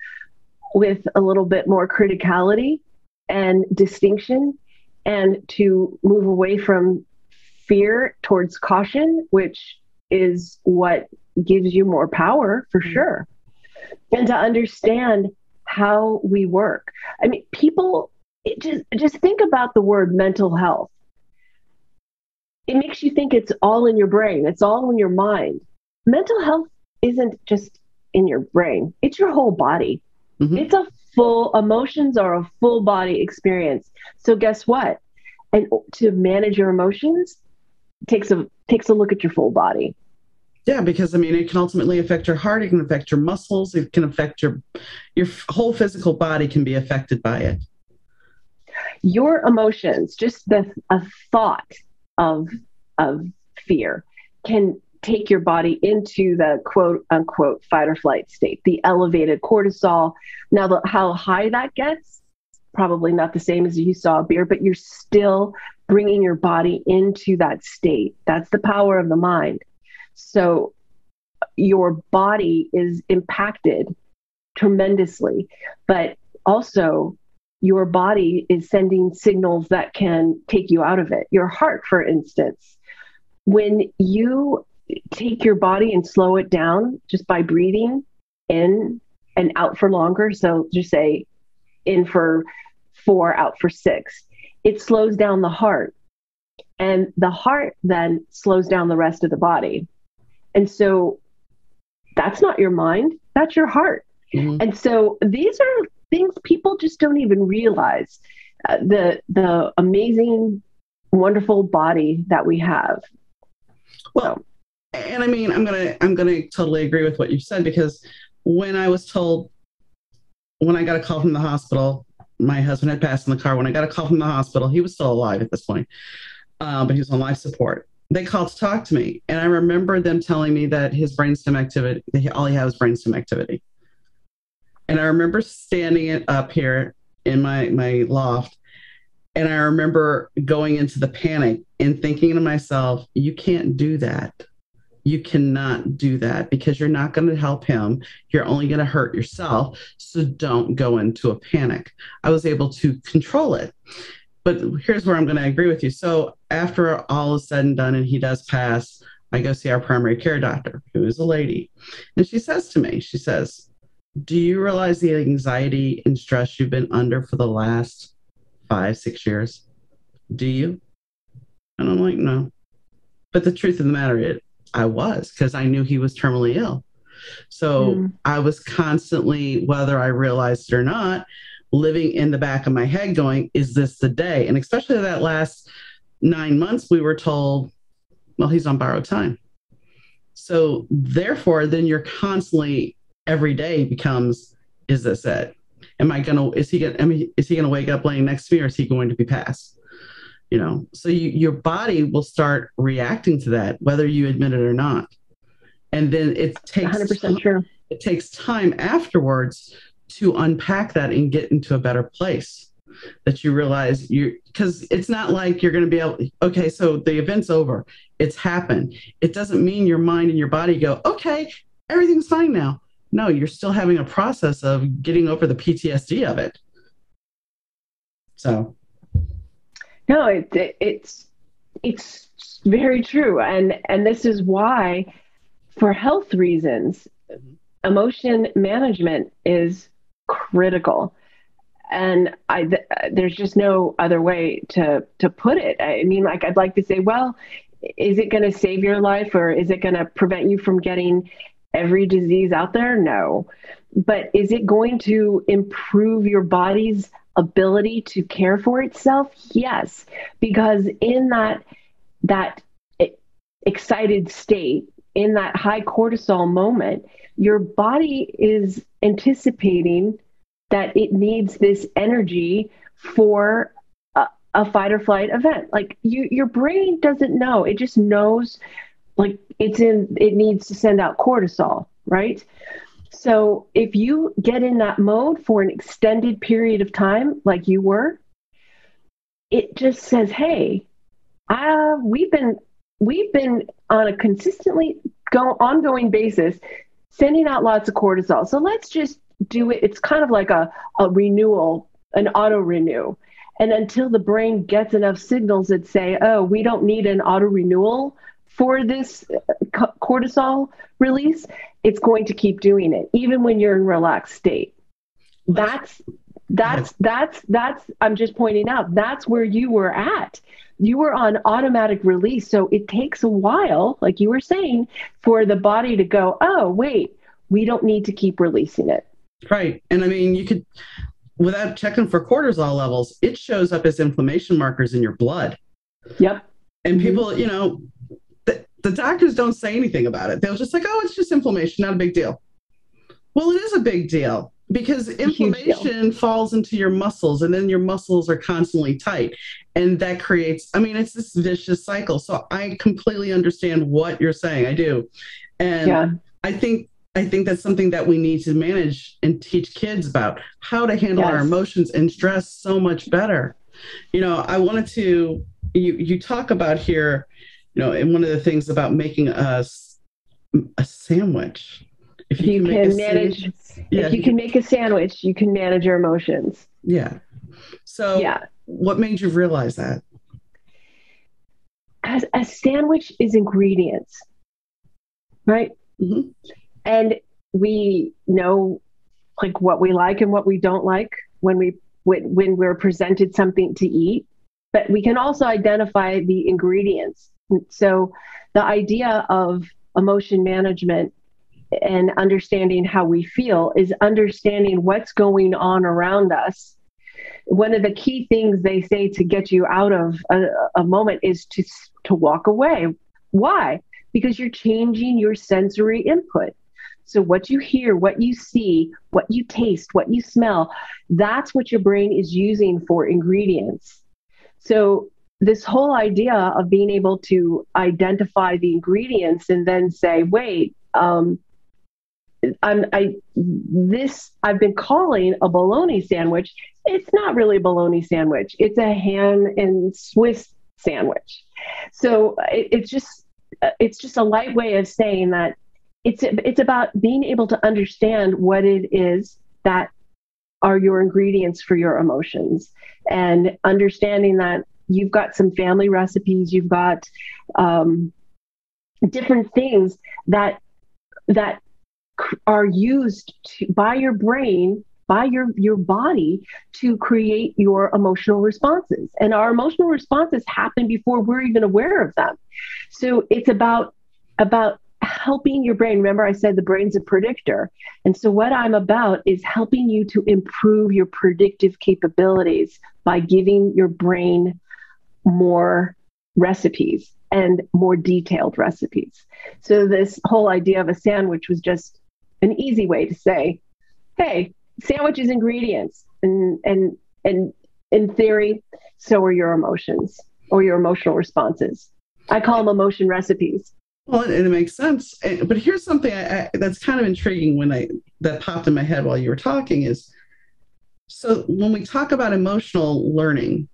with a little bit more criticality and distinction, and to move away from fear towards caution, which is what gives you more power for sure. And to understand how we work. I mean, people, just think about the word mental health. It makes you think it's all in your brain. It's all in your mind. Mental health isn't just in your brain. It's your whole body. Mm-hmm. It's emotions are a full body experience. So guess what? And to manage your emotions takes a look at your full body. Yeah, because I mean, it can ultimately affect your heart. It can affect your muscles. It can affect your whole physical body can be affected by it. Your emotions, just a thought of fear, can take your body into the quote unquote fight or flight state, the elevated cortisol. Now, how high that gets, probably not the same as you saw a beer, but you're still bringing your body into that state. That's the power of the mind. So your body is impacted tremendously, but also your body is sending signals that can take you out of it. Your heart, for instance, when you take your body and slow it down just by breathing in and out for longer, so just say in for 4, out for 6, it slows down the heart. And the heart then slows down the rest of the body. And so that's not your mind, that's your heart. Mm-hmm. And so these are things people just don't even realize, the amazing, wonderful body that we have. Well, and I mean, I'm gonna totally agree with what you said, because when I got a call from the hospital, my husband had passed in the car. When I got a call from the hospital, he was still alive at this point, but he was on life support. They called to talk to me. And I remember them telling me that his brainstem activity, all he had was brainstem activity. And I remember standing up here in my loft, and I remember going into the panic and thinking to myself, you can't do that. You cannot do that, because you're not going to help him. You're only going to hurt yourself. So don't go into a panic. I was able to control it. But here's where I'm going to agree with you. So after all is said and done and he does pass, I go see our primary care doctor, who is a lady. And she says to me, she says, do you realize the anxiety and stress you've been under for the last 5-6 years? Do you? And I'm like, no. But the truth of the matter is, I was, because I knew he was terminally ill. So I was constantly, whether I realized it or not, living in the back of my head going, is this the day? And especially that last 9 months, we were told, well, he's on borrowed time. So therefore, then you're constantly, every day becomes, is this it? Is he gonna wake up laying next to me, or is he going to be passed? You know, so your body will start reacting to that, whether you admit it or not. And then it takes 100% true. It takes time afterwards to unpack that and get into a better place, that you realize because it's not like you're going to be able, okay, so the event's over, it's happened. It doesn't mean your mind and your body go, okay, everything's fine now. No, you're still having a process of getting over the PTSD of it. So. No, it's very true. And this is why, for health reasons, emotion management is critical. And there's just no other way to put it. I mean, like, I'd like to say, well, is it going to save your life, or is it going to prevent you from getting every disease out there? No. But is it going to improve your body's ability to care for itself? Yes, because in that excited state, in that high cortisol moment, your body is anticipating that it needs this energy for a fight or flight event. Like your brain doesn't know; it just knows, like it needs to send out cortisol, right? So if you get in that mode for an extended period of time, like you were, it just says, "Hey, we've been on a consistently ongoing basis sending out lots of cortisol. So let's just do it." It's kind of like a renewal, an auto renew. And until the brain gets enough signals that say, "Oh, we don't need an auto renewal for this cortisol release," it's going to keep doing it, even when you're in relaxed state. That's I'm just pointing out, that's where you were at. You were on automatic release. So it takes a while, like you were saying, for the body to go, "Oh, wait, we don't need to keep releasing it." Right. And I mean, you could, without checking for cortisol levels, it shows up as inflammation markers in your blood. Yep. And people, you know, the doctors don't say anything about it. They'll just like, "Oh, it's just inflammation, not a big deal." Well, it is a big deal, because inflammation falls into your muscles, and then your muscles are constantly tight. And that creates, I mean, it's this vicious cycle. So I completely understand what you're saying. I do. And I think that's something that we need to manage and teach kids about, how to handle our emotions and stress so much better. You know, I wanted to, you talk about here, you know, and one of the things about making a sandwich. If you can make a sandwich, you can manage your emotions. Yeah. So what made you realize that? As a sandwich is ingredients, right? Mm-hmm. And we know like what we like and what we don't like when we're presented something to eat, but we can also identify the ingredients. So the idea of emotion management and understanding how we feel is understanding what's going on around us. One of the key things they say to get you out of a moment is to walk away. Why? Because you're changing your sensory input. So what you hear, what you see, what you taste, what you smell, that's what your brain is using for ingredients. So this whole idea of being able to identify the ingredients and then say, wait, I've been calling a bologna sandwich. It's not really a bologna sandwich. It's a ham and Swiss sandwich. So it's just a light way of saying that it's about being able to understand what it is that are your ingredients for your emotions, and understanding that you've got some family recipes, you've got different things that are used by your brain, by your body, to create your emotional responses. And our emotional responses happen before we're even aware of them. So it's about helping your brain. Remember, I said the brain's a predictor. And so what I'm about is helping you to improve your predictive capabilities by giving your brain more recipes and more detailed recipes. So this whole idea of a sandwich was just an easy way to say, hey, sandwich is ingredients. And in theory, so are your emotions or your emotional responses. I call them emotion recipes. Well, and it makes sense. But here's something that's kind of intriguing that popped in my head while you were talking is, so when we talk about emotional learning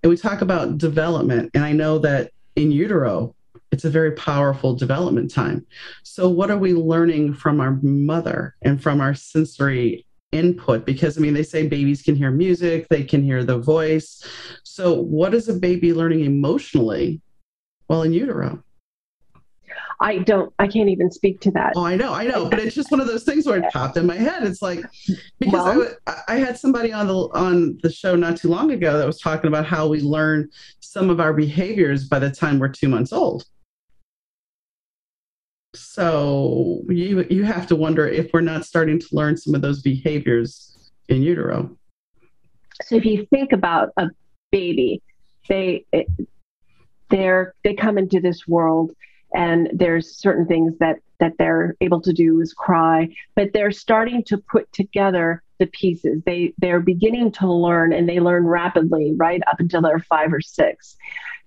and we talk about development, and I know that in utero, it's a very powerful development time. So what are we learning from our mother and from our sensory input? Because, I mean, they say babies can hear music, they can hear the voice. So what is a baby learning emotionally while in utero? I can't even speak to that. Oh, I know. But it's just one of those things where it popped in my head. It's like, because I had somebody on the show not too long ago that was talking about how we learn some of our behaviors by the time we're 2 months old. So you have to wonder if we're not starting to learn some of those behaviors in utero. So if you think about a baby, they come into this world, and there's certain things that they're able to do is cry, but they're starting to put together the pieces. They're beginning to learn, and they learn rapidly, right up until they're 5 or 6.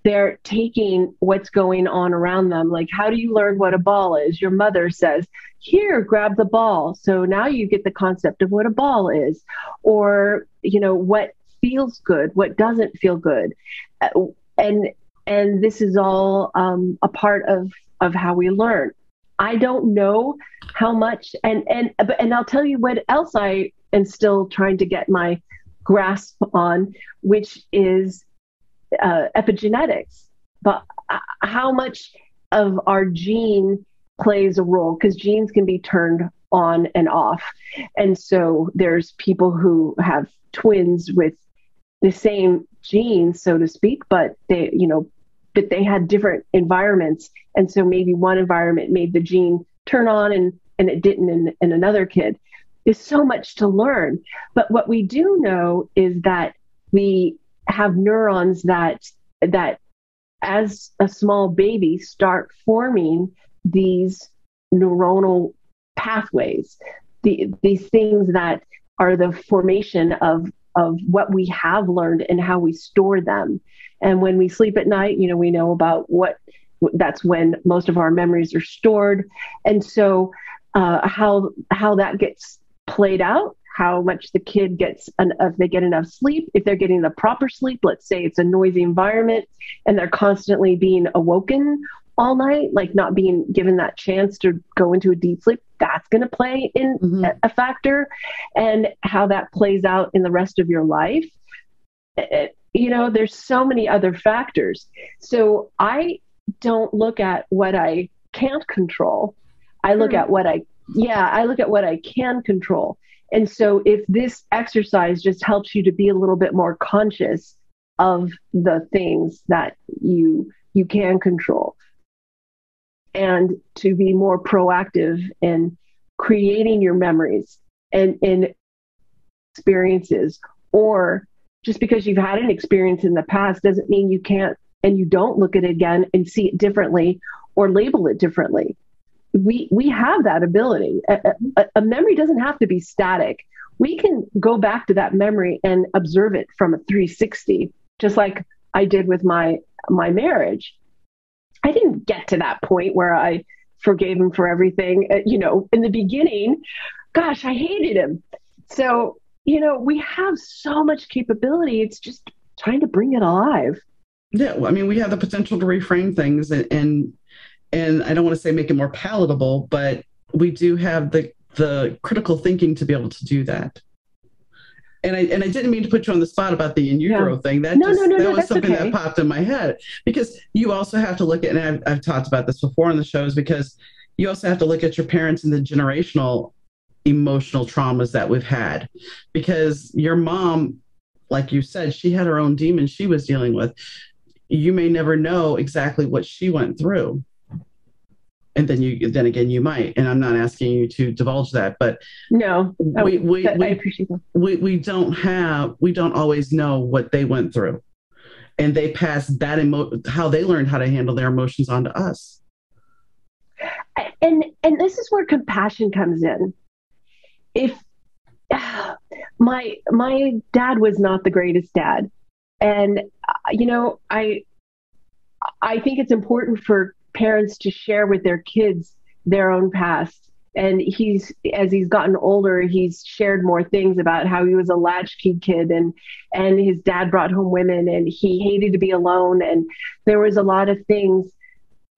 They're taking what's going on around them. Like, how do you learn what a ball is? Your mother says, here, grab the ball. So now you get the concept of what a ball is, or, what feels good, what doesn't feel good. And this is all a part of how we learn. I don't know how much, and I'll tell you what else I am still trying to get my grasp on, which is epigenetics, but how much of our gene plays a role, because genes can be turned on and off. And so there's people who have twins with the same genes, so to speak, but they had different environments. And so maybe one environment made the gene turn on and it didn't in another kid. There's so much to learn. But what we do know is that we have neurons that as a small baby start forming these neuronal pathways, these things that are the formation of what we have learned and how we store them. And when we sleep at night, we know about that's when most of our memories are stored. And so how that gets played out, how much the kid gets, if they get enough sleep, if they're getting the proper sleep, let's say it's a noisy environment and they're constantly being awoken all night, like not being given that chance to go into a deep sleep, that's going to play in a factor, and how that plays out in the rest of your life. There's so many other factors. So I don't look at what I can't control. I look at what I can control. And so if this exercise just helps you to be a little bit more conscious of the things that you can control, and to be more proactive in creating your memories and in experiences, or just because you've had an experience in the past doesn't mean you can't and you don't look at it again and see it differently or label it differently. We have that ability. A memory doesn't have to be static. We can go back to that memory and observe it from a 360, just like I did with my marriage. I didn't get to that point where I forgave him for everything. In the beginning, gosh, I hated him. So, we have so much capability. It's just trying to bring it alive. Yeah. Well, I mean, we have the potential to reframe things and I don't want to say make it more palatable, but we do have the critical thinking to be able to do that. And I didn't mean to put you on the spot about the in utero thing. That was something that popped in my head, because you also have to look at, and I've talked about this before on the shows, because you also have to look at your parents and the generational emotional traumas that we've had, because your mom, like you said, she had her own demons she was dealing with. You may never know exactly what she went through. And then again, you might, and I'm not asking you to divulge that, but no, I appreciate that. We don't always know what they went through, and they pass that how they learned how to handle their emotions onto us. And this is where compassion comes in. If my dad was not the greatest dad, and I think it's important for parents to share with their kids their own past. And as he's gotten older, he's shared more things about how he was a latchkey kid, and his dad brought home women, and he hated to be alone. And there was a lot of things.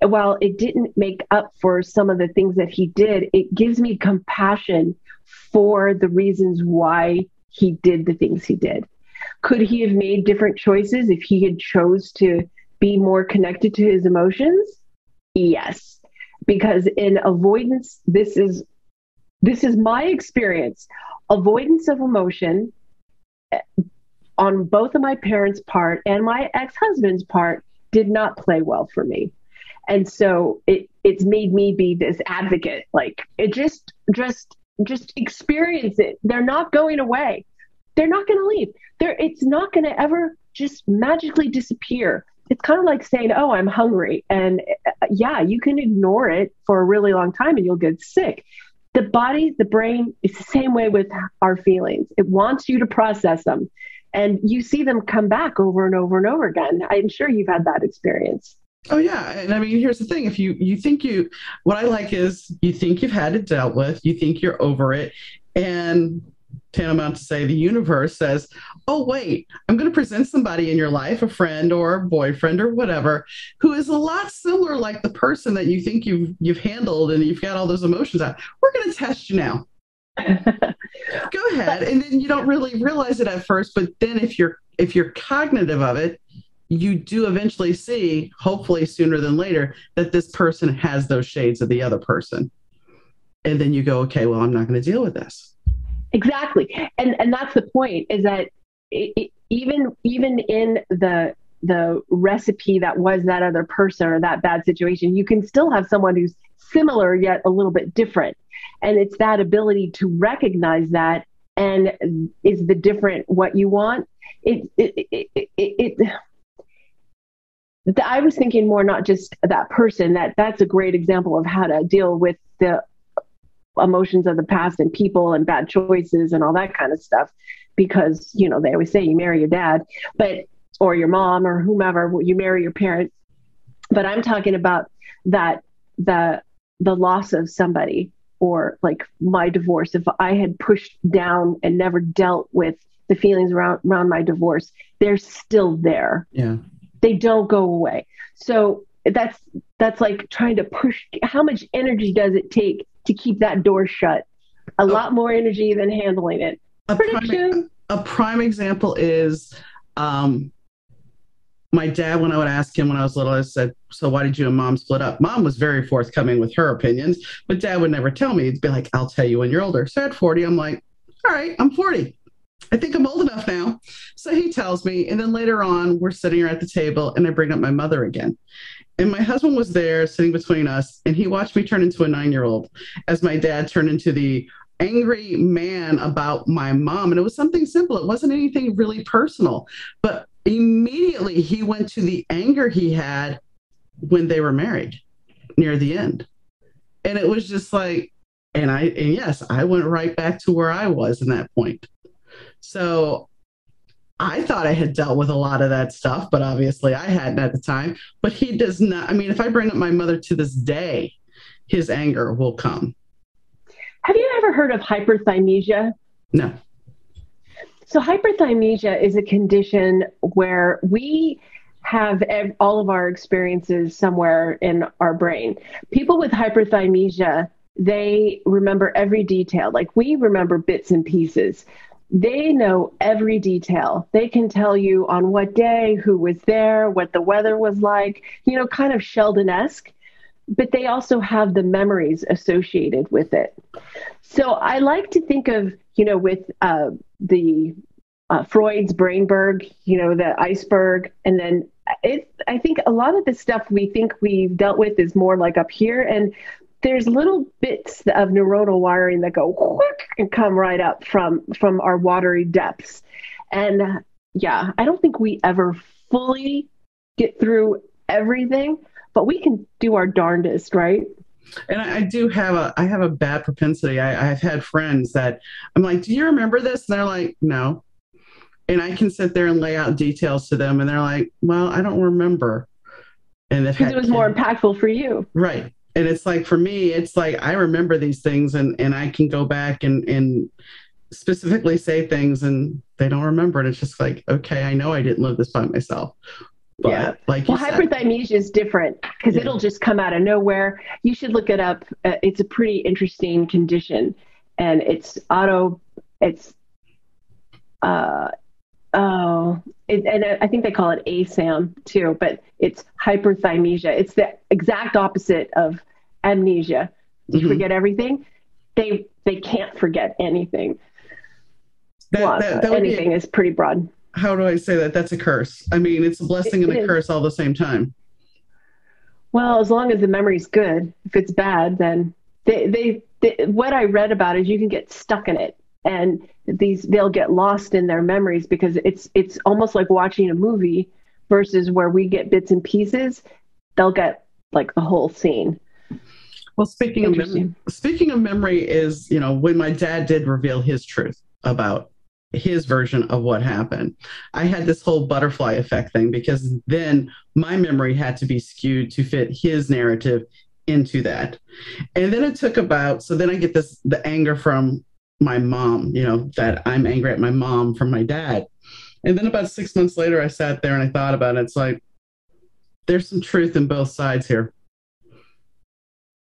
While it didn't make up for some of the things that he did, it gives me compassion for the reasons why he did the things he did. Could he have made different choices if he had chose to be more connected to his emotions? Yes, because in avoidance, this is my experience. Avoidance of emotion on both of my parents' part and my ex-husband's part did not play well for me. And so it's made me be this advocate. Like, it just experience it. They're not going away. They're not going to leave. It's not going to ever just magically disappear. It's kind of like saying, oh, I'm hungry. And yeah, you can ignore it for a really long time and you'll get sick. The body, the brain, it's the same way with our feelings. It wants you to process them. And you see them come back over and over and over again. I'm sure you've had that experience. Oh, yeah. And I mean, here's the thing. If you think what I like is you think you've had it dealt with, you think you're over it. And tantamount to say the universe says, oh, wait, I'm going to present somebody in your life, a friend or a boyfriend or whatever, who is a lot similar like the person that you think you've handled and you've got all those emotions out. We're going to test you now. Go ahead. And then you don't really realize it at first, but then if you're cognitive of it, you do eventually see, hopefully sooner than later, that this person has those shades of the other person. And then you go, okay, well, I'm not going to deal with this. Exactly. And that's the point, is that even in the recipe that was that other person or that bad situation, you can still have someone who's similar yet a little bit different. And it's that ability to recognize that, and is the different what you want. I was thinking more not just that person, that's a great example of how to deal with the emotions of the past and people and bad choices and all that kind of stuff, because they always say you marry your dad, or your mom or whomever, you marry your parents. But I'm talking about that the loss of somebody, or like my divorce. If I had pushed down and never dealt with the feelings around my divorce, they're still there. Yeah, they don't go away. So that's like trying to push. How much energy does it take to keep that door shut? A lot more energy than handling it. A prime example is my dad. When I would ask him when I was little, I said, so why did you and mom split up? Mom was very forthcoming with her opinions, but dad would never tell me. He'd be like, I'll tell you when you're older. So at 40, I'm like, all right, I'm 40. I think I'm old enough now. So he tells me, and then later on, we're sitting here at the table and I bring up my mother again. And my husband was there sitting between us, and he watched me turn into a 9-year-old as my dad turned into the angry man about my mom. And it was something simple. It wasn't anything really personal, but immediately he went to the anger he had when they were married near the end. And it was just like, and yes, I went right back to where I was in that point. So I thought I had dealt with a lot of that stuff, but obviously I hadn't at the time. But he does not. I mean, if I bring up my mother to this day, his anger will come. Have you ever heard of hyperthymesia? No. So hyperthymesia is a condition where we have all of our experiences somewhere in our brain. People with hyperthymesia, they remember every detail. Like, we remember bits and pieces. They know every detail. They can tell you on what day, who was there, what the weather was like, kind of Sheldon-esque, but they also have the memories associated with it. So I like to think of, with the Freud's Brainberg, the iceberg. And then I think a lot of the stuff we think we've dealt with is more like up here. And there's little bits of neuronal wiring that go whoosh and come right up from our watery depths. And yeah, I don't think we ever fully get through everything, but we can do our darndest, right? And I do have a bad propensity. I've had friends that I'm like, do you remember this? And they're like, no. And I can sit there and lay out details to them, and they're like, well, I don't remember. And because it was more impactful for you. Right. And it's like, for me, it's like, I remember these things, and I can go back and specifically say things, and they don't remember it. It's just like, okay, I know I didn't live this by myself. But, yeah. Like, well, hyperthymesia is different because it'll just come out of nowhere. You should look it up. It's a pretty interesting condition, and and I think they call it ASAM too, but it's hyperthymesia. It's the exact opposite of amnesia. You forget everything. They can't forget anything. Anything is pretty broad. How do I say that? That's a curse. I mean, it's a blessing and a curse all the same time. Well, as long as the memory's good. If it's bad, then what I read about is you can get stuck in it, and they'll get lost in their memories because it's almost like watching a movie versus where we get bits and pieces. They'll get like the whole scene. Well, speaking of memory is, when my dad did reveal his truth about his version of what happened, I had this whole butterfly effect thing, because then my memory had to be skewed to fit his narrative into that. And then it took so then I get the anger from my mom, that I'm angry at my mom from my dad. And then about 6 months later, I sat there and I thought about it. It's like, there's some truth in both sides here.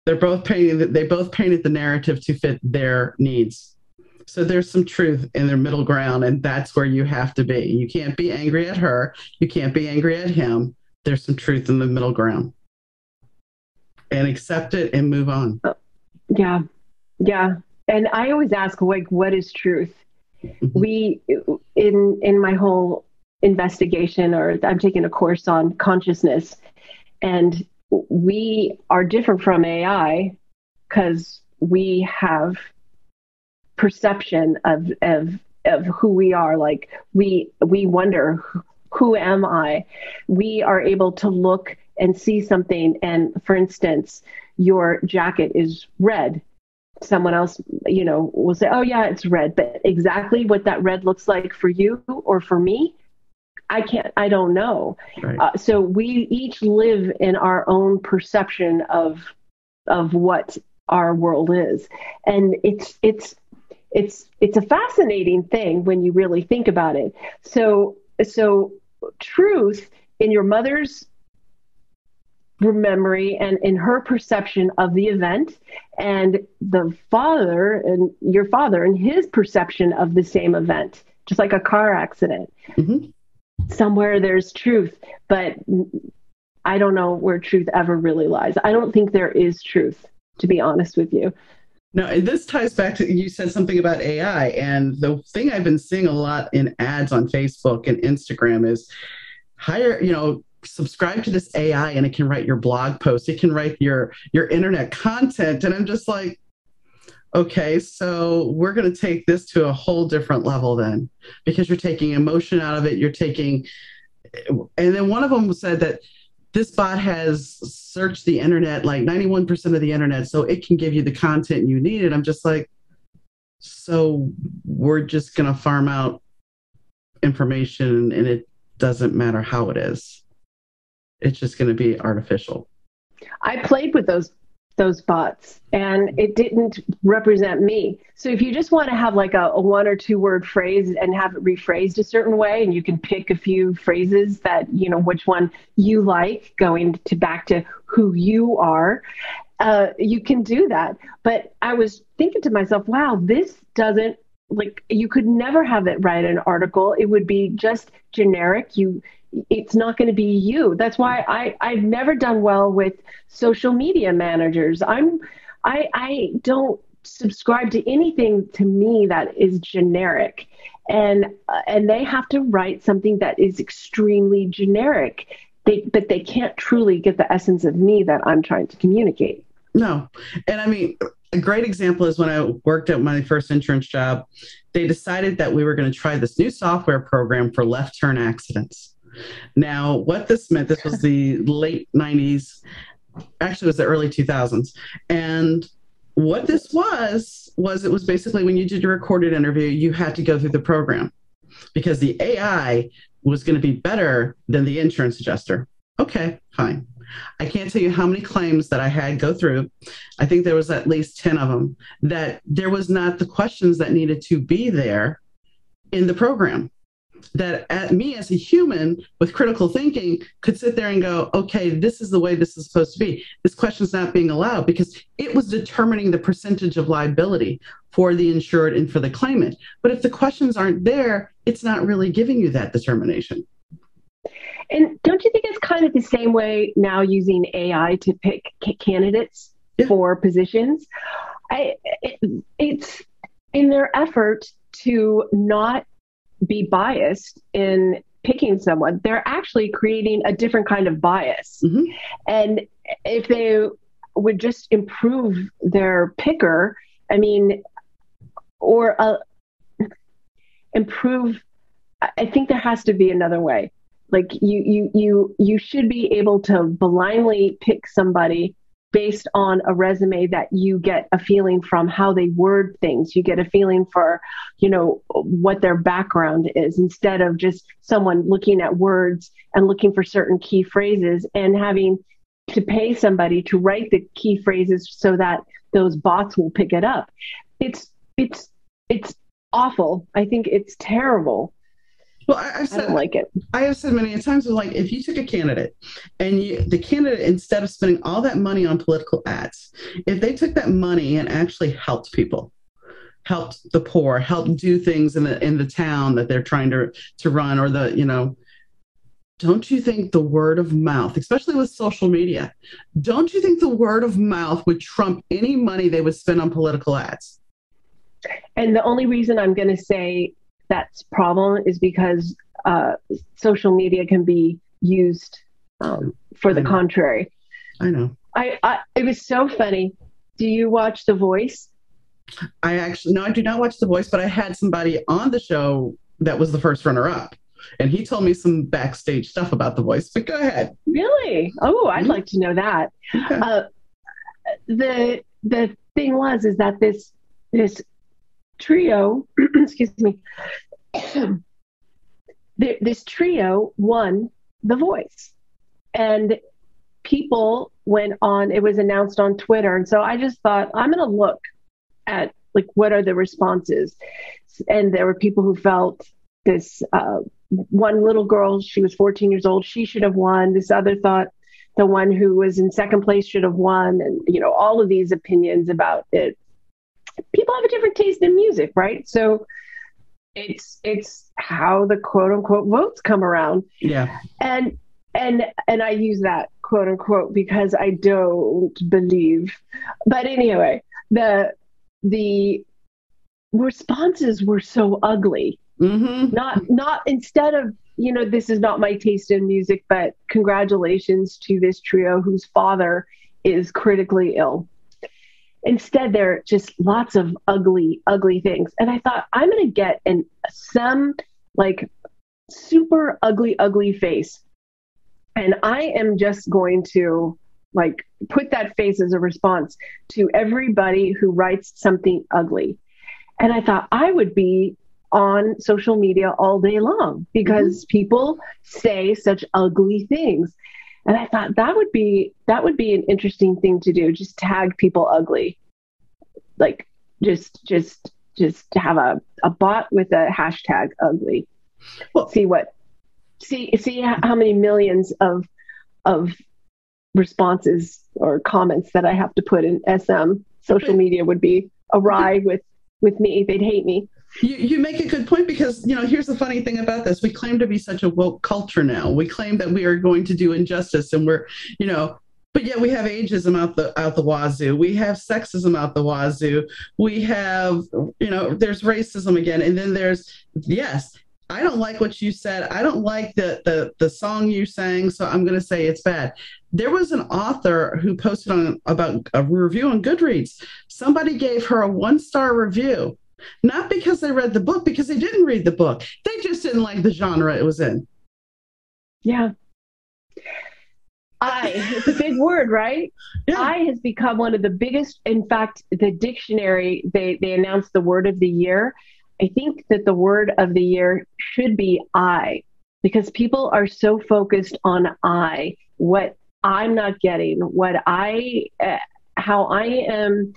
They both painted the narrative to fit their needs. So there's some truth in their middle ground, and that's where you have to be. You can't be angry at her. You can't be angry at him. There's some truth in the middle ground. And accept it and move on. Yeah. Yeah. And I always ask, like, what is truth? Mm-hmm. In my whole investigation, or I'm taking a course on consciousness, and we are different from AI because we have perception of who we are. Like we wonder, who am I? We are able to look and see something. And for instance, your jacket is red. Someone else, will say, oh yeah, it's red. But exactly what that red looks like for you or for me, I don't know. Right. So we each live in our own perception of what our world is. And it's a fascinating thing when you really think about it. So truth in your mother's memory and in her perception of the event, and the father and your father and his perception of the same event, just like a car accident. Mm-hmm. Somewhere there's truth, but I don't know where truth ever really lies. I don't think there is truth, to be honest with you. No, and this ties back to, you said something about AI, and the thing I've been seeing a lot in ads on Facebook and Instagram is subscribe to this AI and it can write your blog post. It can write your internet content. And I'm just like, okay, so we're going to take this to a whole different level then, because you're taking emotion out of it. And then one of them said that this bot has searched the internet, like 91% of the internet, so it can give you the content you need. And I'm just like, so we're just going to farm out information and it doesn't matter how it is. It's just going to be artificial. I played with those bots and it didn't represent me. So if you just want to have like a 1 or 2 word phrase and have it rephrased a certain way, and you can pick a few phrases that, which one you like, going back to who you are, you can do that. But I was thinking to myself, wow, this doesn't, like, you could never have it write an article. It would be just generic. It's not going to be you. That's why I've never done well with social media managers. I don't subscribe to anything to me that is generic, and they have to write something that is extremely generic. But they can't truly get the essence of me that I'm trying to communicate. No, and I mean, a great example is when I worked at my first insurance job, they decided that we were going to try this new software program for left turn accidents. Now, what this meant, this was the late 90s, actually it was the early 2000s. And what this was it was basically when you did your recorded interview, you had to go through the program because the AI was going to be better than the insurance adjuster. Okay, fine. I can't tell you how many claims that I had go through. I think there was at least 10 of them that there was not the questions that needed to be there in the program. That me as a human with critical thinking could sit there and go, okay, this is the way this is supposed to be. This question's not being allowed because it was determining the percentage of liability for the insured and for the claimant. But if the questions aren't there, it's not really giving you that determination. And don't you think it's kind of the same way now using AI to pick candidates for positions? It's in their effort to not be biased in picking someone, they're actually creating a different kind of bias. Mm-hmm. And if they would just improve their picker, I mean, or improve, I think there has to be another way. Like you should be able to blindly pick somebody based on a resume that you get a feeling from how they word things. You get a feeling for, what their background is, instead of just someone looking at words and looking for certain key phrases and having to pay somebody to write the key phrases so that those bots will pick it up. It's awful. I think it's terrible. Well, I don't like it. I have said many times, like, if you took a candidate and the candidate, instead of spending all that money on political ads, if they took that money and actually helped people, helped the poor, helped do things in the town that they're trying to run, or don't you think the word of mouth, especially with social media, don't you think the word of mouth would trump any money they would spend on political ads? And the only reason I'm going to say that's a problem is because social media can be used for the contrary. I know. It was so funny. Do you watch The Voice? I do not watch The Voice, but I had somebody on the show that was the first runner-up, and he told me some backstage stuff about The Voice. But go ahead. Really? Oh, I'd like to know that. Okay. The thing is that this trio, excuse me, this trio won The Voice, and people went on. It was announced on Twitter, and so I just thought, I'm going to look at, like, what are the responses. And there were people who felt this one little girl, she was 14 years old, she should have won. This other thought the one who was in second place should have won, and all of these opinions about it. People have a different taste in music, right? So it's how the quote unquote votes come around. Yeah. And I use that quote unquote because I don't believe. But anyway, the responses were so ugly. Mm-hmm. Not instead of, this is not my taste in music, but congratulations to this trio whose father is critically ill. Instead, there are just lots of ugly, ugly things. And I thought, I'm going to get some like super ugly, ugly face. And I am just going to like put that face as a response to everybody who writes something ugly. And I thought I would be on social media all day long because people say such ugly things. And I thought that would be an interesting thing to do. Just tag people ugly, like just have a bot with a hashtag ugly. Well, see how many millions of responses or comments that I have to put in SM. Social media would be awry with me. They'd hate me. You make a good point because, here's the funny thing about this. We claim to be such a woke culture now. We claim that we are going to do injustice and we're, but yet we have ageism out the wazoo. We have sexism out the wazoo. We have, there's racism again. And then there's, yes, I don't like what you said. I don't like the song you sang, so I'm going to say it's bad. There was an author who posted about a review on Goodreads. Somebody gave her a 1-star review. Not because they read the book, because they didn't read the book. They just didn't like the genre it was in. Yeah. It's a big word, right? Yeah. I has become one of the biggest. In fact, the dictionary, they announced the word of the year. I think that the word of the year should be I, because people are so focused on I, what I'm not getting, how I am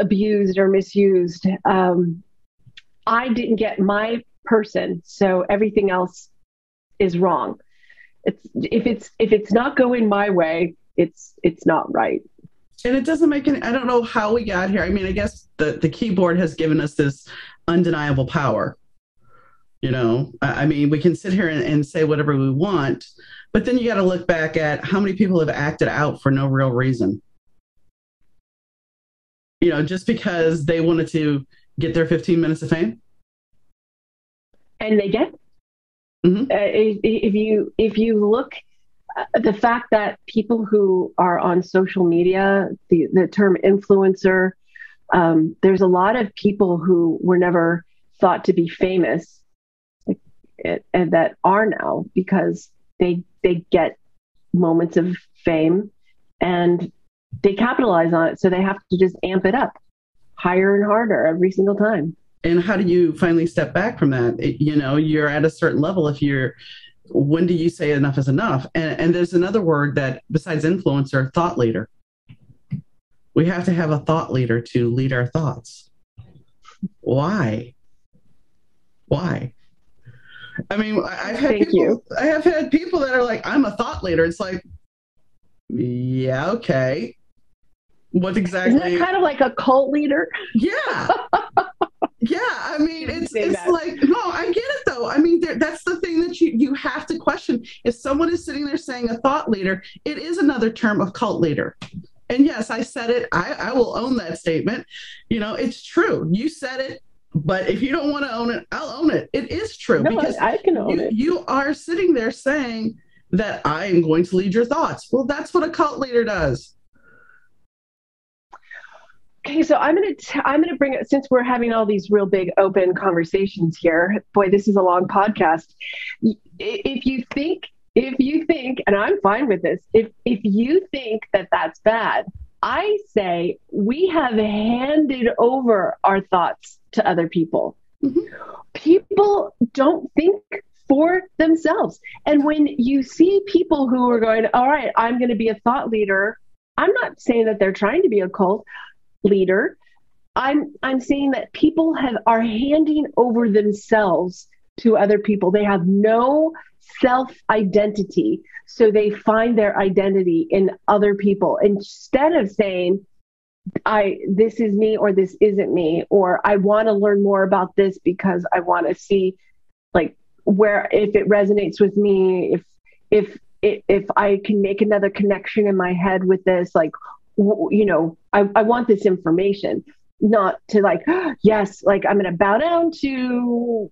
abused or misused. I didn't get my person, so everything else is wrong. If it's not going my way, it's not right. And it doesn't make any. I don't know how we got here. I mean, I guess the keyboard has given us this undeniable power. I mean, we can sit here and say whatever we want, but then you got to look back at how many people have acted out for no real reason. Just because they wanted to get their 15 minutes of fame. And they get. Mm-hmm. If you look the fact that people who are on social media, the term influencer, there's a lot of people who were never thought to be famous and that are now because they get moments of fame and they capitalize on it. So they have to just amp it up higher and harder every single time. And how do you finally step back from that? You're at a certain level. When do you say enough is enough? And there's another word that besides influencer, thought leader. We have to have a thought leader to lead our thoughts. Why? I mean, I have had people that are like, I'm a thought leader. It's like, yeah, okay. What exactly? Isn't that kind of like a cult leader? Yeah. Yeah. I mean, it's like, no, I get it though. I mean, that's the thing that you have to question. If someone is sitting there saying a thought leader, it is another term of cult leader. And yes, I said it. I will own that statement. It's true. You said it. But if you don't want to own it, I'll own it. It is true. No, because I can own it. You are sitting there saying that I am going to lead your thoughts. Well, that's what a cult leader does. Okay, so I'm gonna bring it, since we're having all these real big open conversations here. Boy, this is a long podcast. If you think, and I'm fine with this, if you think that that's bad, I say we have handed over our thoughts to other people. Mm-hmm. People don't think for themselves. And when you see people who are going, all right, I'm going to be a thought leader, I'm not saying that they're trying to be a cult leader. I'm saying that people are handing over themselves to other people. They have no self-identity. So they find their identity in other people instead of saying, this is me or this isn't me, or I want to learn more about this because I want to see like where, if it resonates with me, if I can make another connection in my head with this, like, I want this information, not to like, yes, like I'm going to bow down to,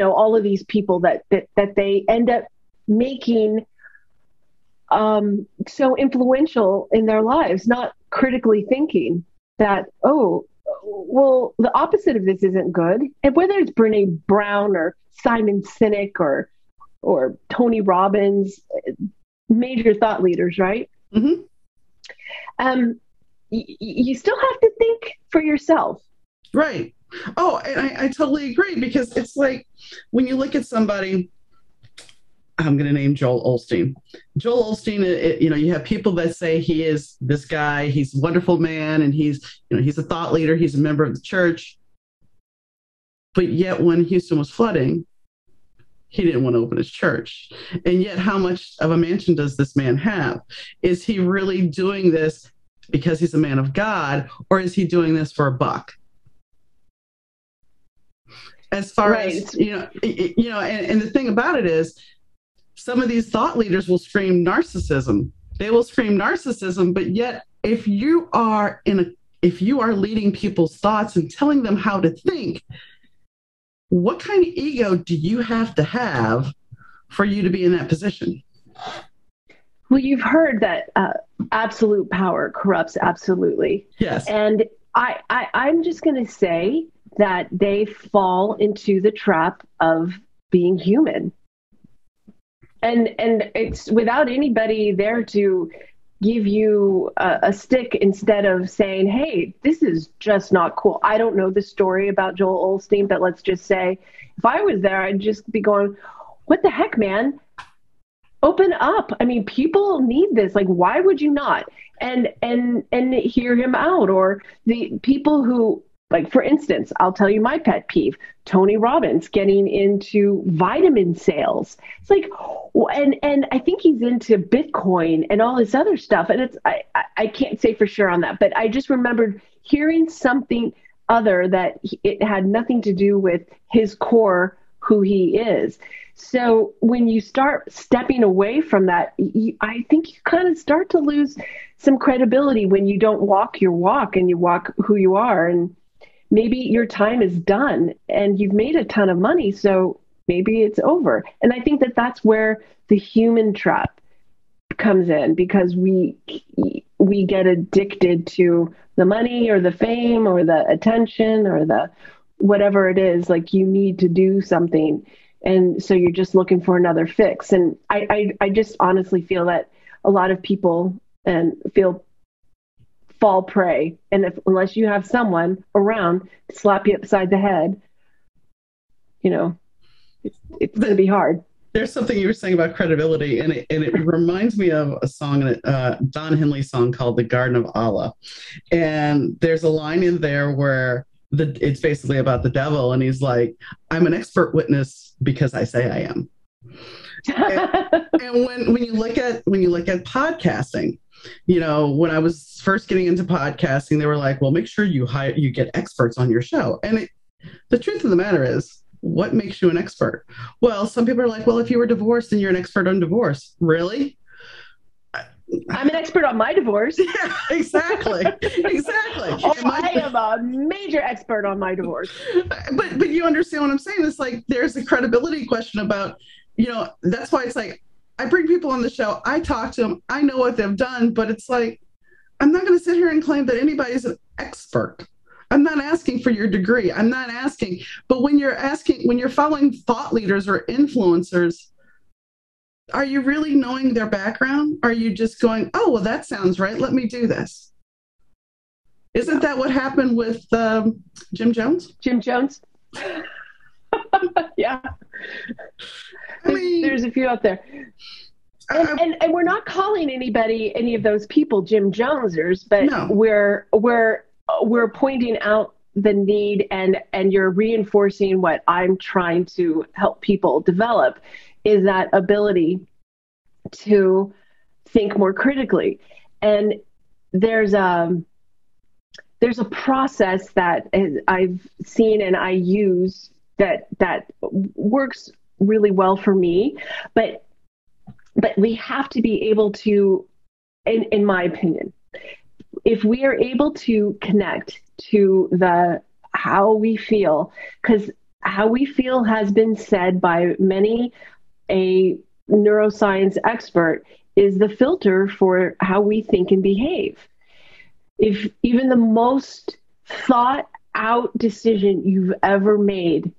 all of these people that they end up making so influential in their lives, not critically thinking that, oh, well, the opposite of this isn't good. And whether it's Brene Brown or Simon Sinek or Tony Robbins, major thought leaders, right? Mm-hmm. You still have to think for yourself. Right. Oh, and I totally agree, because it's like when you look at somebody, I'm going to name Joel Osteen. Joel Osteen, you have people that say he is this guy, he's a wonderful man, and he's a thought leader, he's a member of the church. But yet when Houston was flooding, he didn't want to open his church. And yet how much of a mansion does this man have? Is he really doing this because he's a man of God, or is he doing this for a buck? As far as, and the thing about it is, some of these thought leaders will scream narcissism. They will scream narcissism, but yet if you are leading people's thoughts and telling them how to think, what kind of ego do you have to have for you to be in that position? Well, you've heard that absolute power corrupts absolutely. Yes. And I'm just going to say that they fall into the trap of being human. And it's without anybody there to give you a stick instead of saying, hey, this is just not cool. I don't know the story about Joel Osteen, but let's just say if I was there, I'd just be going, what the heck, man? Open up. I mean, people need this. Like, why would you not? And hear him out. Or the people who, like, for instance, I'll tell you my pet peeve, Tony Robbins getting into vitamin sales. It's like, and I think he's into Bitcoin and all this other stuff. And it's, I can't say for sure on that, but I just remembered hearing something other that it had nothing to do with his core, who he is. So when you start stepping away from that, I think you kind of start to lose some credibility when you don't walk your walk and you walk who you are. And maybe your time is done and you've made a ton of money, so maybe it's over. And I think that that's where the human trap comes in, because we get addicted to the money or the fame or the attention or the whatever it is. Like, you need to do something, and so you're just looking for another fix. And I just honestly feel that a lot of people fall prey, and unless you have someone around to slap you upside the head, it's going to be hard. There's something you were saying about credibility, and it reminds me of a song, Don Henley song called "The Garden of Allah," and there's a line in there where it's basically about the devil, and he's like, "I'm an expert witness because I say I am." and when you look at podcasting, when I was first getting into podcasting, they were like, "Well, make sure you get experts on your show," and the truth of the matter is, what makes you an expert? Well, some people are like, well, if you were divorced, then you're an expert on divorce. Really? I'm an expert on my divorce. Yeah, exactly. Oh, I am a major expert on my divorce. But you understand what I'm saying? It's like, there's a credibility question about, that's why it's like, I bring people on the show, I talk to them, I know what they've done, but it's like, I'm not going to sit here and claim that anybody's an expert. I'm not asking for your degree. I'm not asking. But when you're following thought leaders or influencers, are you really knowing their background? Are you just going, oh, well, that sounds right, let me do this? Isn't that what happened with Jim Jones? Jim Jones? Yeah. There's a few out there. And we're not calling any of those people Jim Jonesers, but no. We're pointing out the need, and you're reinforcing what I'm trying to help people develop, is that ability to think more critically. And there's a process that I've seen and I use that works really well for me, but we have to be able to, in my opinion, if we are able to connect to how we feel, because how we feel has been said by many a neuroscience expert is the filter for how we think and behave. If even the most thought out decision you've ever made,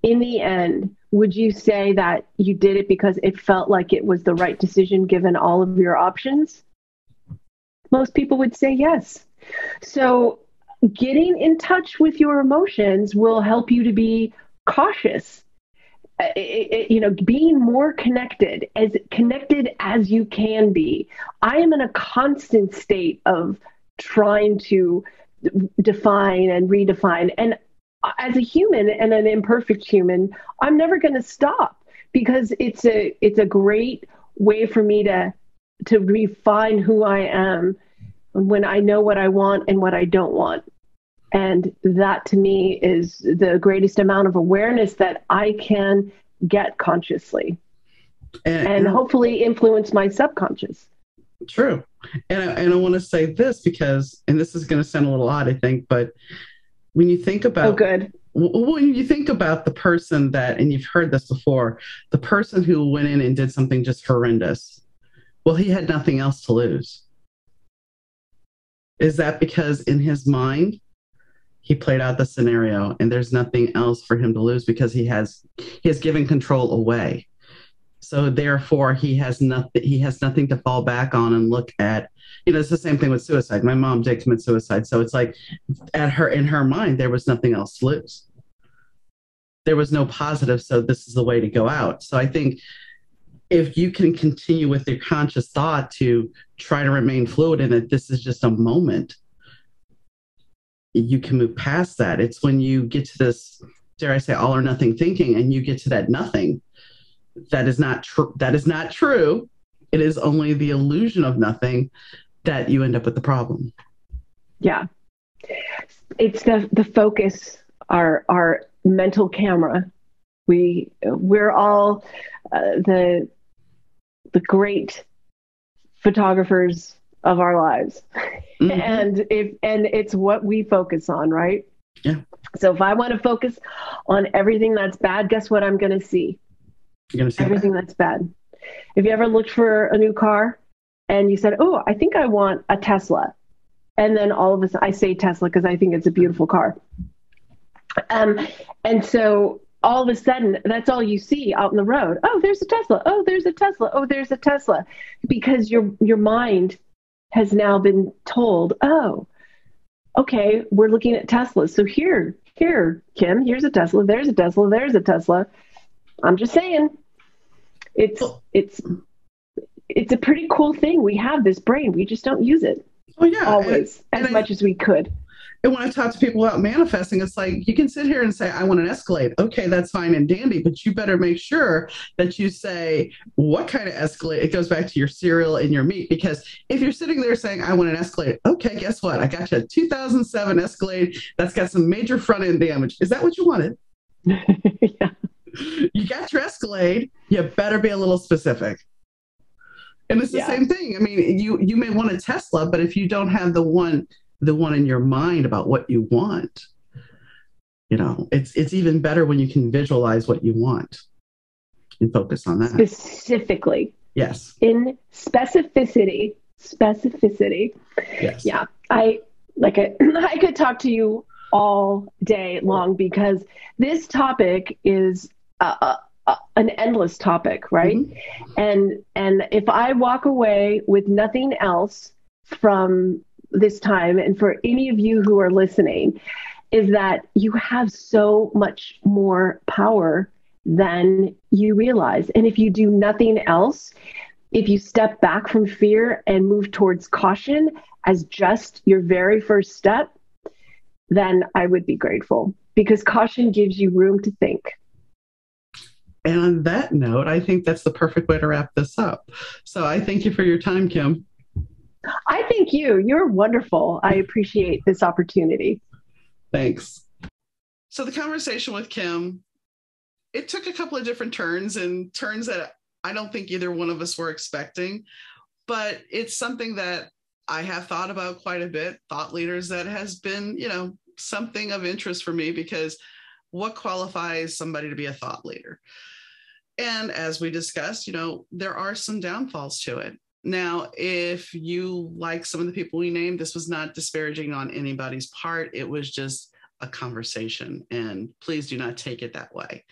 in the end, would you say that you did it because it felt like it was the right decision given all of your options? Most people would say yes. So getting in touch with your emotions will help you to be cautious, being more connected as you can be. I am in a constant state of trying to define and redefine. And as a human and an imperfect human, I'm never going to stop, because it's a great way for me to refine who I am when I know what I want and what I don't want. And that, to me, is the greatest amount of awareness that I can get consciously and hopefully influence my subconscious. True. And I want to say this because, and this is going to sound a little odd, I think, but when you think about, when you think about the person that, and you've heard this before, the person who went in and did something just horrendous, well, he had nothing else to lose. Is that because in his mind, he played out the scenario and there's nothing else for him to lose because he has given control away. So therefore he has nothing to fall back on and look at. It's the same thing with suicide. My mom did commit suicide. So it's like in her mind, there was nothing else to lose. There was no positive. So this is the way to go out. So I think if you can continue with your conscious thought to try to remain fluid in that this is just a moment, you can move past that. It's when you get to this, dare I say, all or nothing thinking, and you get to that nothing, that is not true. That is not true. It is only the illusion of nothing that you end up with the problem. Yeah. It's the focus, our mental camera. We're all the great photographers of our lives. Mm-hmm. and it's what we focus on, right? Yeah. So if I want to focus on everything that's bad, guess what I'm going to see? You're going to see everything that's bad. Have you ever looked for a new car and you said, oh, I think I want a Tesla. And then all of a sudden, I say Tesla because I think it's a beautiful car. And so all of a sudden, that's all you see out in the road. Oh, there's a Tesla. Oh, there's a Tesla. Oh, there's a Tesla. Because your mind has now been told, oh, okay, we're looking at Tesla. So here, Kim, here's a Tesla. There's a Tesla. There's a Tesla. I'm just saying, it's a pretty cool thing. We have this brain. We just don't use it. Oh yeah, always as much as we could. And when I talk to people about manifesting, it's like, you can sit here and say, I want an Escalade. Okay, that's fine and dandy, but you better make sure that you say, what kind of Escalade? It goes back to your cereal and your meat, because if you're sitting there saying, I want an Escalade, okay, guess what? I got you a 2007 Escalade that's got some major front end damage. Is that what you wanted? Yeah. You got your Escalade, you better be a little specific. And it's the same thing. I mean, you may want a Tesla, but if you don't have the one in your mind about what you want, it's even better when you can visualize what you want and focus on that. Specifically. Yes. In specificity. Yes. Yeah. I could talk to you all day long, because this topic is an endless topic, right? Mm-hmm. And if I walk away with nothing else from this time, and for any of you who are listening, is that you have so much more power than you realize. And if you do nothing else, if you step back from fear and move towards caution as just your very first step, then I would be grateful, because caution gives you room to think. And on that note, I think that's the perfect way to wrap this up. So I thank you for your time, Kim. I thank you. You're wonderful. I appreciate this opportunity. Thanks. So the conversation with Kim, it took a couple of different turns, and turns that I don't think either one of us were expecting, but it's something that I have thought about quite a bit. Thought leaders, that has been, something of interest for me, because what qualifies somebody to be a thought leader? And as we discussed, there are some downfalls to it. Now, if you like some of the people we named, this was not disparaging on anybody's part. It was just a conversation, and please do not take it that way.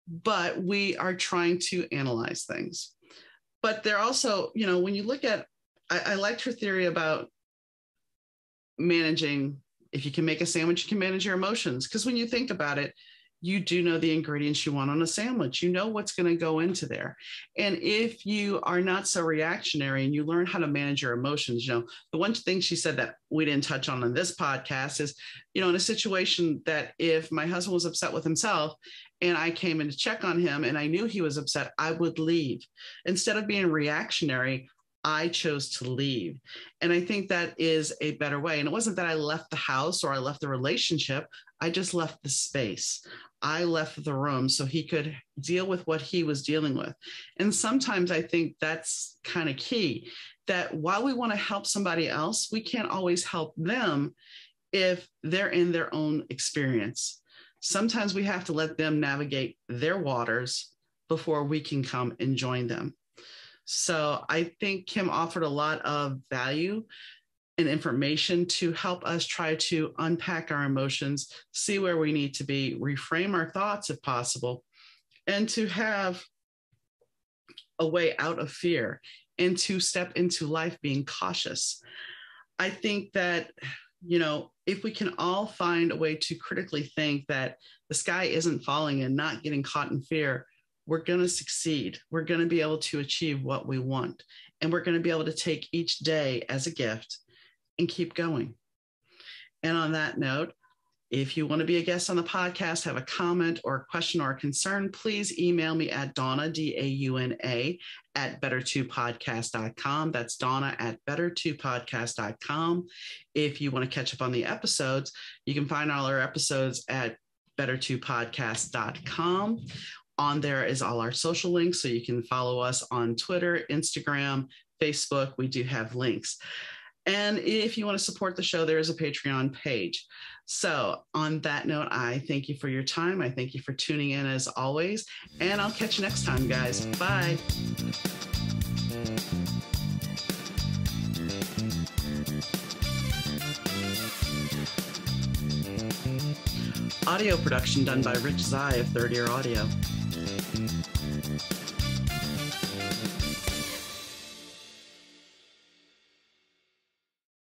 But we are trying to analyze things. But they're also, when you look at, I liked her theory about managing. If you can make a sandwich, you can manage your emotions. Because when you think about it, you do know the ingredients you want on a sandwich. You know what's going to go into there. And if you are not so reactionary and you learn how to manage your emotions, the one thing she said that we didn't touch on this podcast is, in a situation that if my husband was upset with himself and I came in to check on him and I knew he was upset, I would leave. Instead of being reactionary, I chose to leave. And I think that is a better way. And it wasn't that I left the house or I left the relationship. I just left the space. I left the room so he could deal with what he was dealing with. And sometimes I think that's kind of key, that while we want to help somebody else, we can't always help them if they're in their own experience. Sometimes we have to let them navigate their waters before we can come and join them. So I think Kim offered a lot of value and information to help us try to unpack our emotions, see where we need to be, reframe our thoughts if possible, and to have a way out of fear and to step into life being cautious. I think that, if we can all find a way to critically think that the sky isn't falling and not getting caught in fear, we're going to succeed. We're going to be able to achieve what we want. And we're going to be able to take each day as a gift and keep going. And on that note, if you want to be a guest on the podcast, have a comment or a question or a concern, please email me at Donna, DAUNA, at better2podcast.com. That's Donna at better2podcast.com. If you want to catch up on the episodes, you can find all our episodes at better2podcast.com. On there is all our social links, so you can follow us on Twitter, Instagram, Facebook. We do have links. And if you want to support the show, there is a Patreon page. So on that note, I thank you for your time. I thank you for tuning in as always. And I'll catch you next time, guys. Bye. Audio production done by Rich Zai of Third Ear Audio.